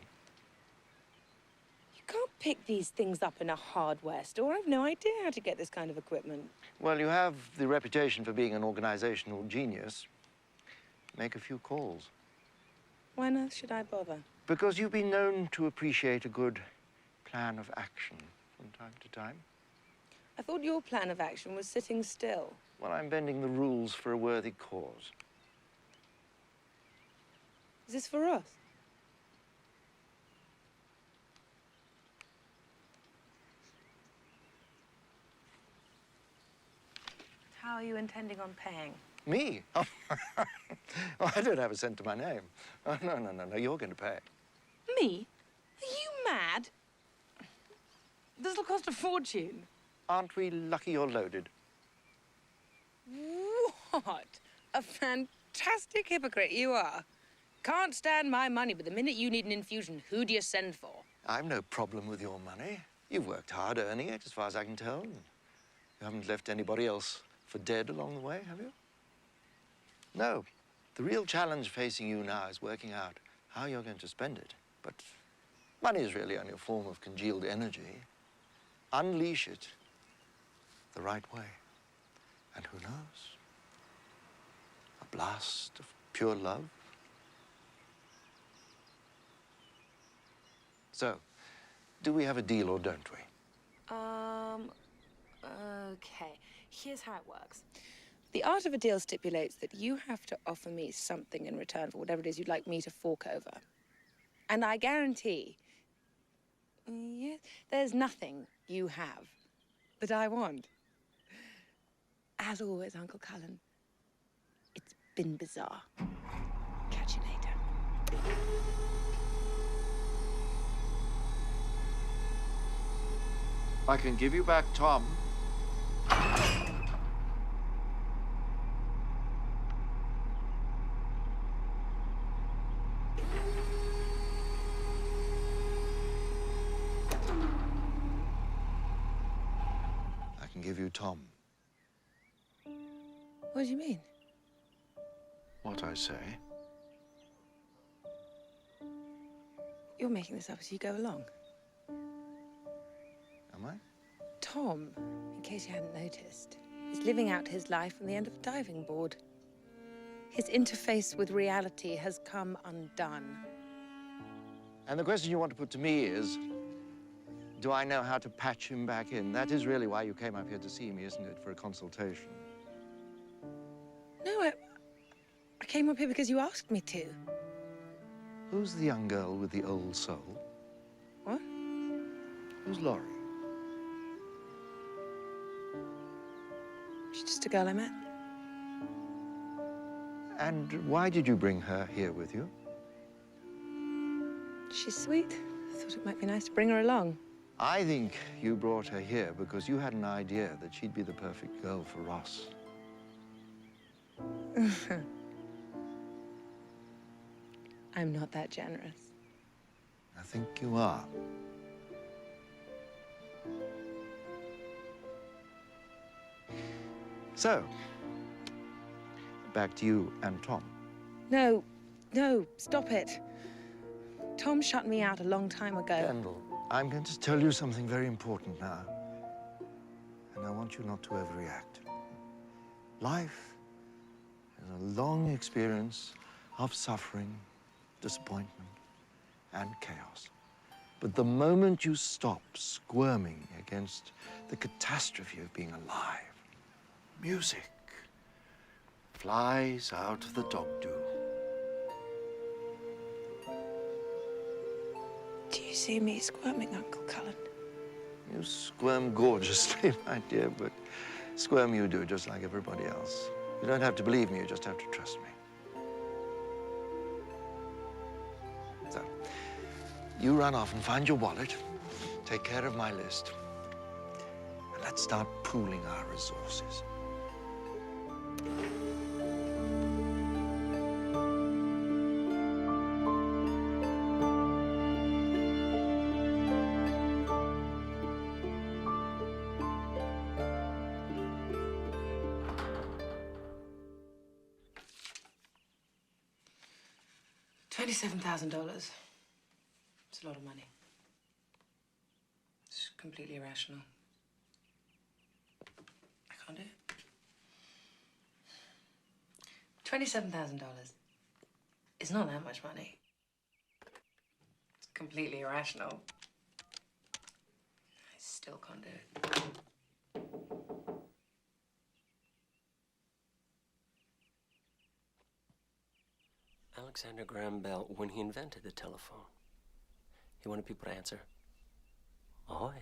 You can't pick these things up in a hardware store. I've no idea how to get this kind of equipment. Well, you have the reputation for being an organizational genius. Make a few calls. Why on earth should I bother? Because you've been known to appreciate a good plan of action from time to time. I thought your plan of action was sitting still. Well, I'm bending the rules for a worthy cause. Is this for us? How are you intending on paying? Me? Oh, oh, I don't have a cent to my name. Oh, no, you're going to pay. Me? Are you mad? This'll cost a fortune. Aren't we lucky you're loaded? What? A fantastic hypocrite you are. Can't stand my money, but the minute you need an infusion, who do you send for? I've no problem with your money. You've worked hard earning it, as far as I can tell. You haven't left anybody else for dead along the way, have you? No. The real challenge facing you now is working out how you're going to spend it. But money is really only a form of congealed energy. Unleash it the right way. And who knows? A blast of pure love. So, do we have a deal or don't we? Okay. Here's how it works. The art of a deal stipulates that you have to offer me something in return for whatever it is you'd like me to fork over. And I guarantee, yes, there's nothing you have that I want. As always, Uncle Cullen, it's been bizarre. Catch you later. I can give you back Tom. I can give you Tom. What do you mean? What I say. You're making this up as you go along. Am I? Tom, in case you hadn't noticed, is living out his life on the end of a diving board. His interface with reality has come undone. And the question you want to put to me is, do I know how to patch him back in? That is really why you came up here to see me, isn't it? For a consultation. No, I came up here because you asked me to. Who's the young girl with the old soul? What? Who's Laurie? She's just a girl I met. And why did you bring her here with you? She's sweet. I thought it might be nice to bring her along. I think you brought her here because you had an idea that she'd be the perfect girl for Ross. I'm not that generous. I think you are. So, back to you and Tom. No, stop it. Tom shut me out a long time ago. Kendall, I'm going to tell you something very important now. And I want you not to overreact. Life is a long experience of suffering, disappointment, and chaos. But the moment you stop squirming against the catastrophe of being alive, music flies out of the dog-do. Do you see me squirming, Uncle Cullen? You squirm gorgeously, my dear, but squirm you do, just like everybody else. You don't have to believe me, you just have to trust me. So, you run off and find your wallet, take care of my list, and let's start pooling our resources. $27,000. It's a lot of money. It's completely irrational. I can't do it. $27,000. It's not that much money. It's completely irrational. I still can't do it. Alexander Graham Bell, when he invented the telephone, he wanted people to answer, ahoy.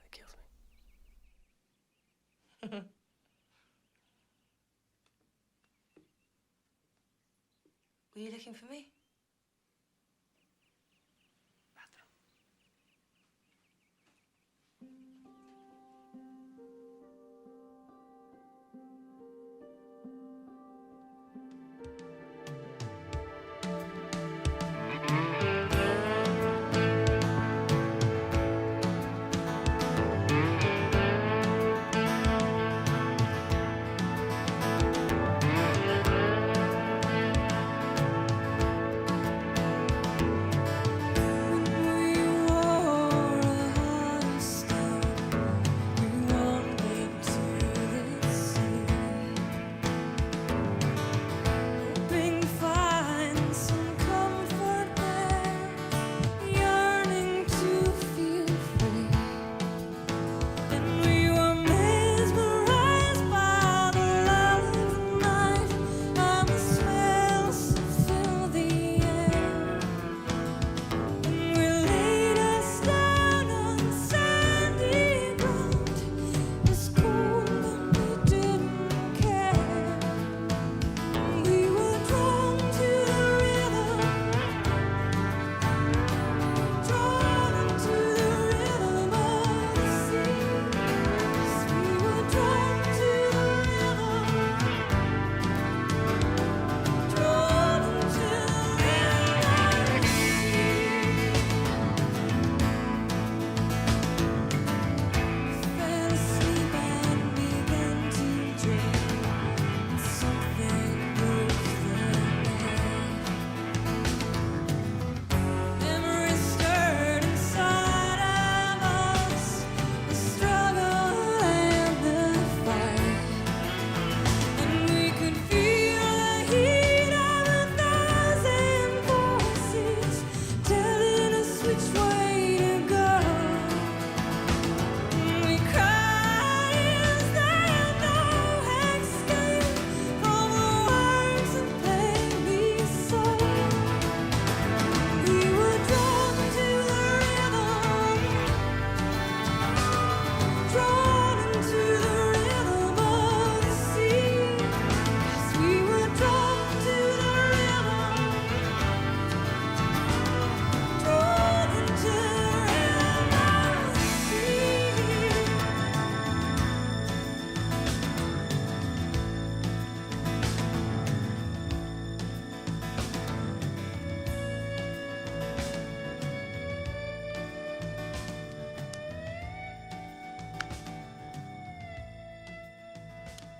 It kills me. Were you looking for me?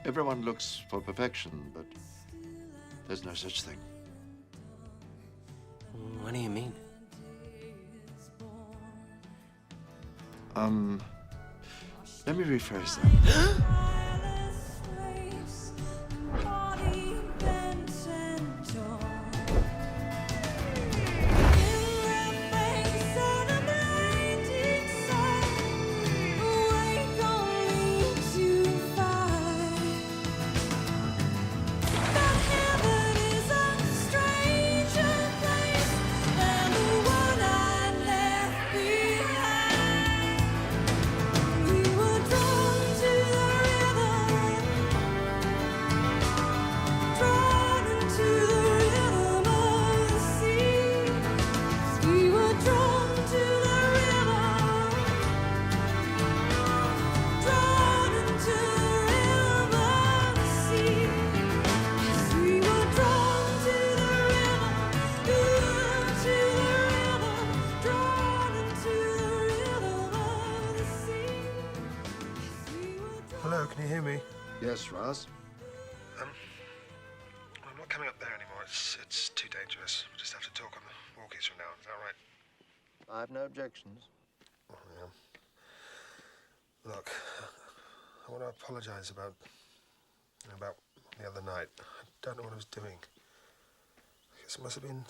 Everyone looks for perfection, but there's no such thing. What do you mean? Let me rephrase that. Hello, can you hear me? Yes, Russ? I'm not coming up there anymore. It's too dangerous. We'll just have to talk on the walkies from now on. Is that all right? I have no objections. Oh, yeah. Look, I want to apologize about the other night. I don't know what I was doing. I guess it must have been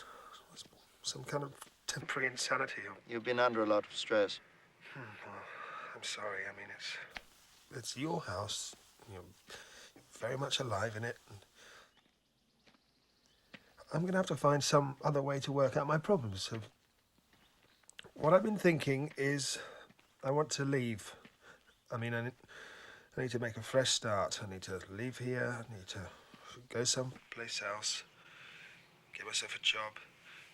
some kind of temporary insanity. You've been under a lot of stress. Well, I'm sorry. I mean, it's your house. You're very much alive in it. And I'm going to have to find some other way to work out my problems. So what I've been thinking is I want to leave. I mean, I need to make a fresh start. I need to leave here. I need to go someplace else, get myself a job,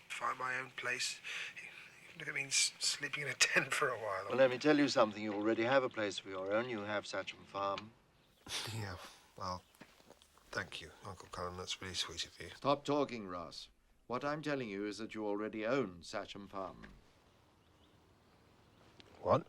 find my own place. Even if it means sleeping in a tent for a while. Well, let me tell you something. You already have a place of your own. You have Sachem Farm. Yeah, well, thank you, Uncle Cullen. That's really sweet of you. Stop talking, Russ. What I'm telling you is that you already own Sachem Farm. What?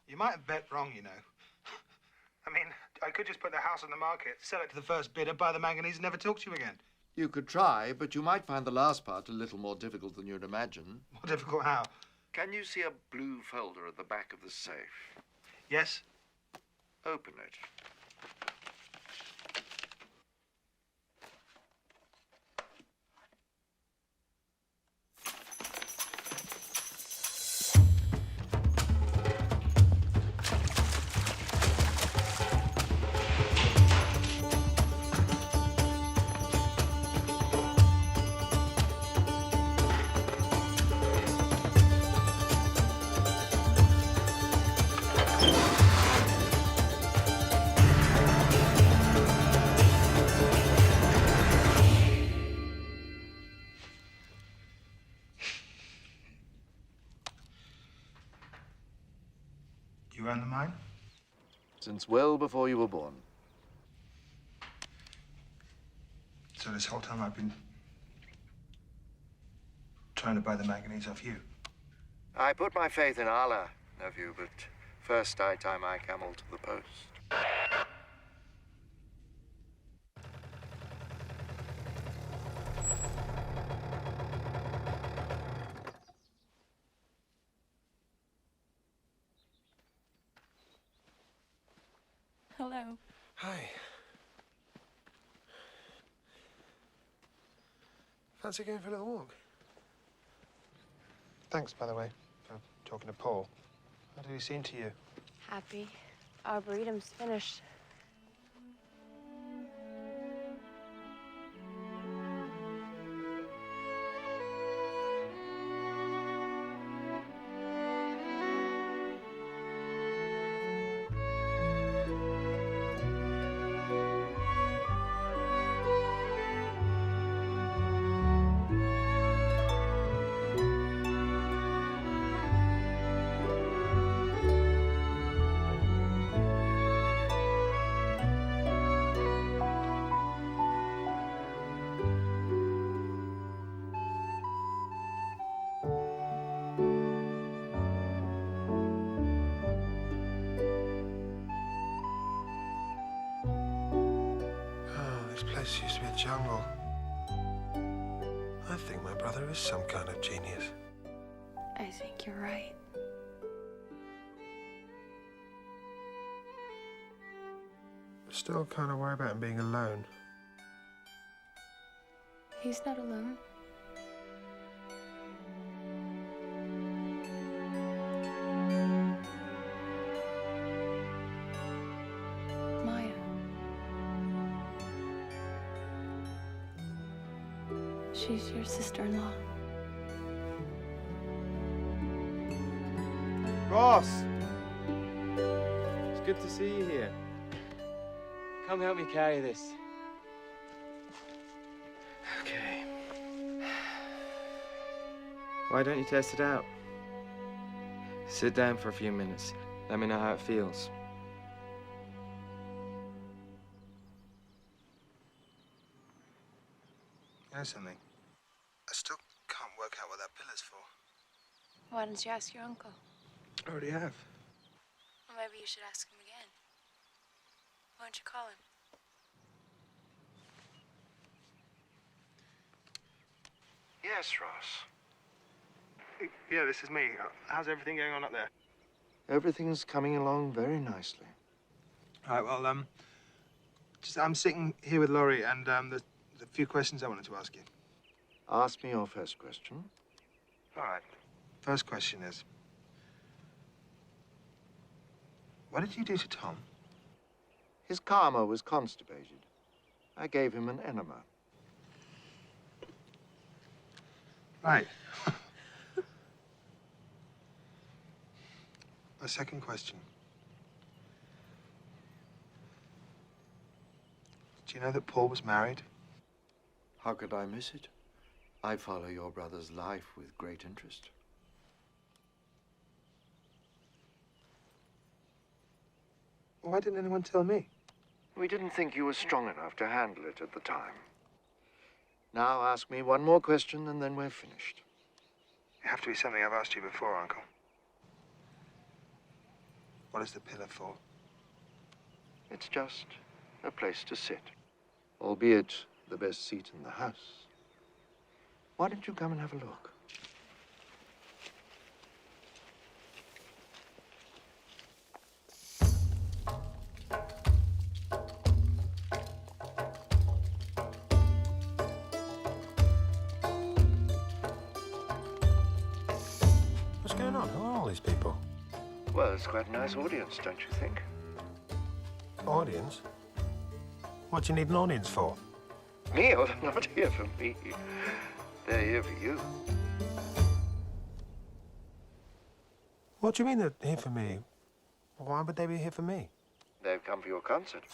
You might have bet wrong, you know. I mean, I could just put the house on the market, sell it to the first bidder, buy the manganese, and never talk to you again. You could try, but you might find the last part a little more difficult than you'd imagine. More difficult how? Can you see a blue folder at the back of the safe? Yes? Open it. You own the mine? Since well before you were born. So this whole time I've been trying to buy the manganese off you. I put my faith in Allah, nephew, but first I tie my camel to the post. Hello. Hi. Fancy going for a little walk? Thanks, by the way, for talking to Paul. How did he seem to you? Happy. Arboretum's finished. This place used to be a jungle. I think my brother is some kind of genius. I think you're right. Still kind of worry about him being alone. He's not alone. Maya. She's your sister-in-law. Ross! It's good to see you here. Come help me carry this. Okay. Why don't you test it out? Sit down for a few minutes. Let me know how it feels. You know something? I still can't work out what that pillar's for. Why don't you ask your uncle? I already have. Or maybe you should ask him again. Why don't you call him? Yes, Ross. Yeah, this is me. How's everything going on up there? Everything's coming along very nicely. All right, well, I'm sitting here with Laurie, and there's a few questions I wanted to ask you. Ask me your first question. All right. First question is, what did you do to Tom? His karma was constipated. I gave him an enema. Right. My second question. Do you know that Paul was married? How could I miss it? I follow your brother's life with great interest. Why didn't anyone tell me? We didn't think you were strong enough to handle it at the time. Now ask me one more question and then we're finished. It have to be something I've asked you before, Uncle. What is the pillar for? It's just a place to sit, albeit the best seat in the house. Why don't you come and have a look? What's going on? Who are all these people? Well, it's quite a nice audience, don't you think? Audience? What do you need an audience for? Me? Oh, they're not here for me. They're here for you. What do you mean they're here for me? Why would they be here for me? They've come for your concert.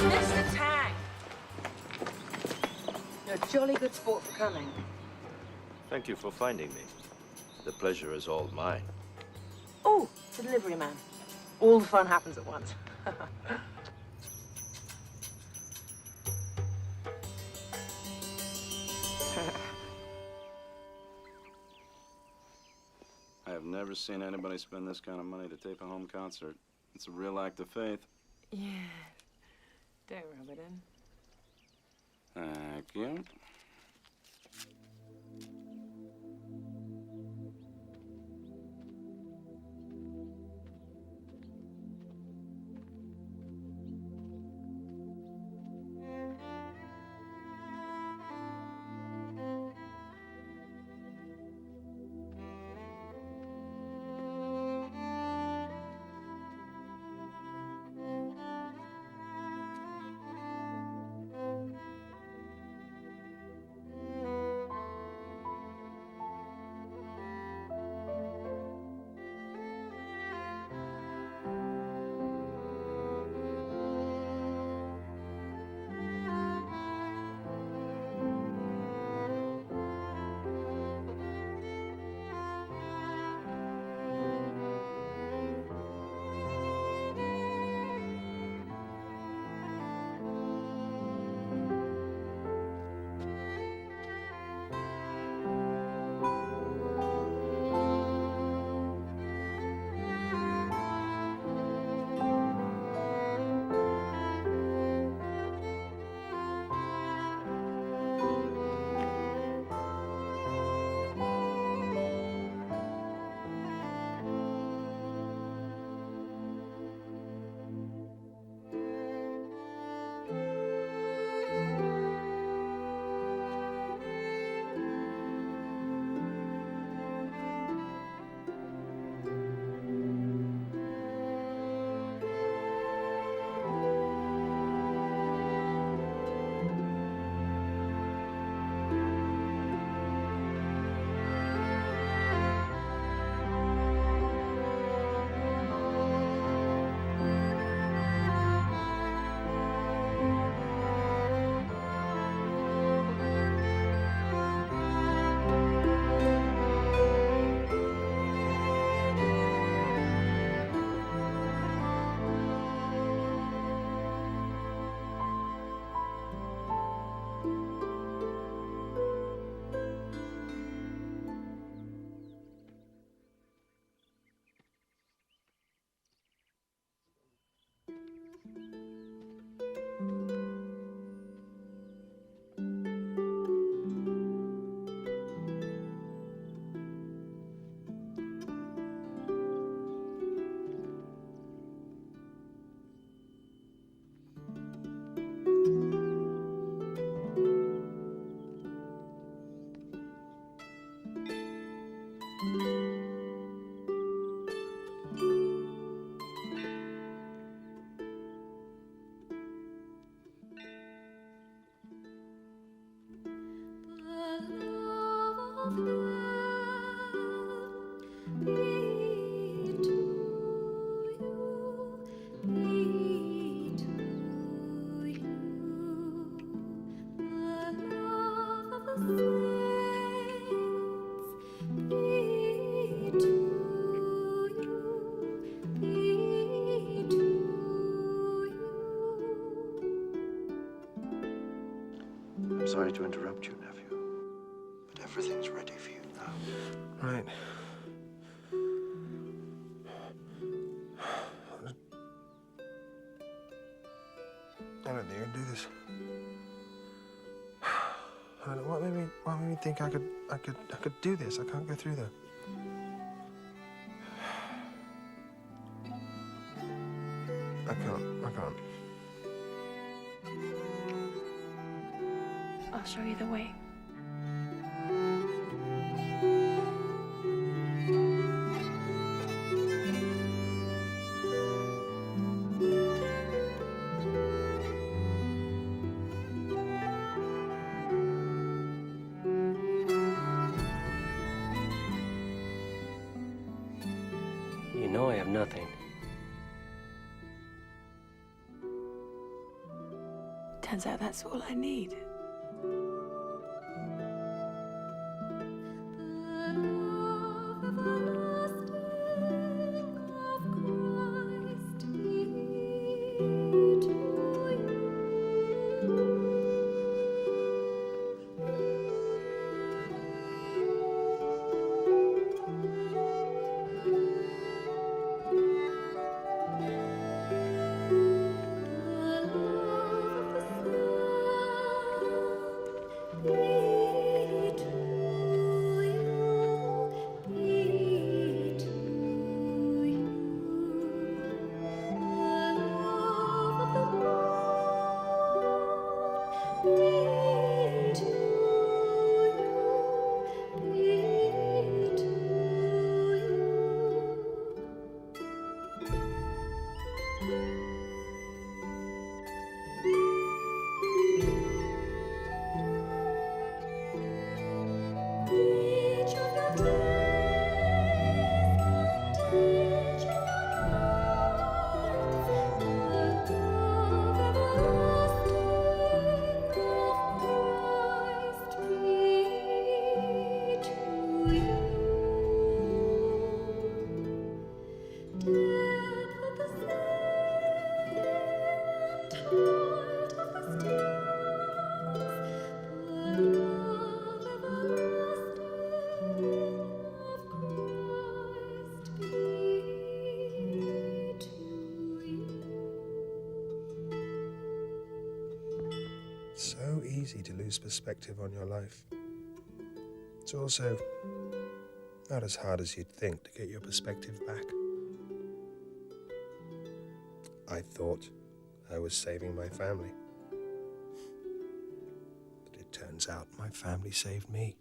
Mr. Tang! You're a jolly good sport for coming. Thank you for finding me. The pleasure is all mine. Oh, the delivery man. All the fun happens at once. I have never seen anybody spend this kind of money to tape a home concert. It's a real act of faith. Yeah. Don't rub it in. Thank you. sorry to interrupt you, nephew, but everything's ready for you now. Right. I don't think I can do this. I don't know, what made me think I could do this? I can't go through there. I can't. I'll show you the way. You know I have nothing. Turns out that's all I need. So easy to lose perspective on your life. It's also not as hard as you'd think to get your perspective back. I thought I was saving my family. But it turns out my family saved me.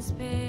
space.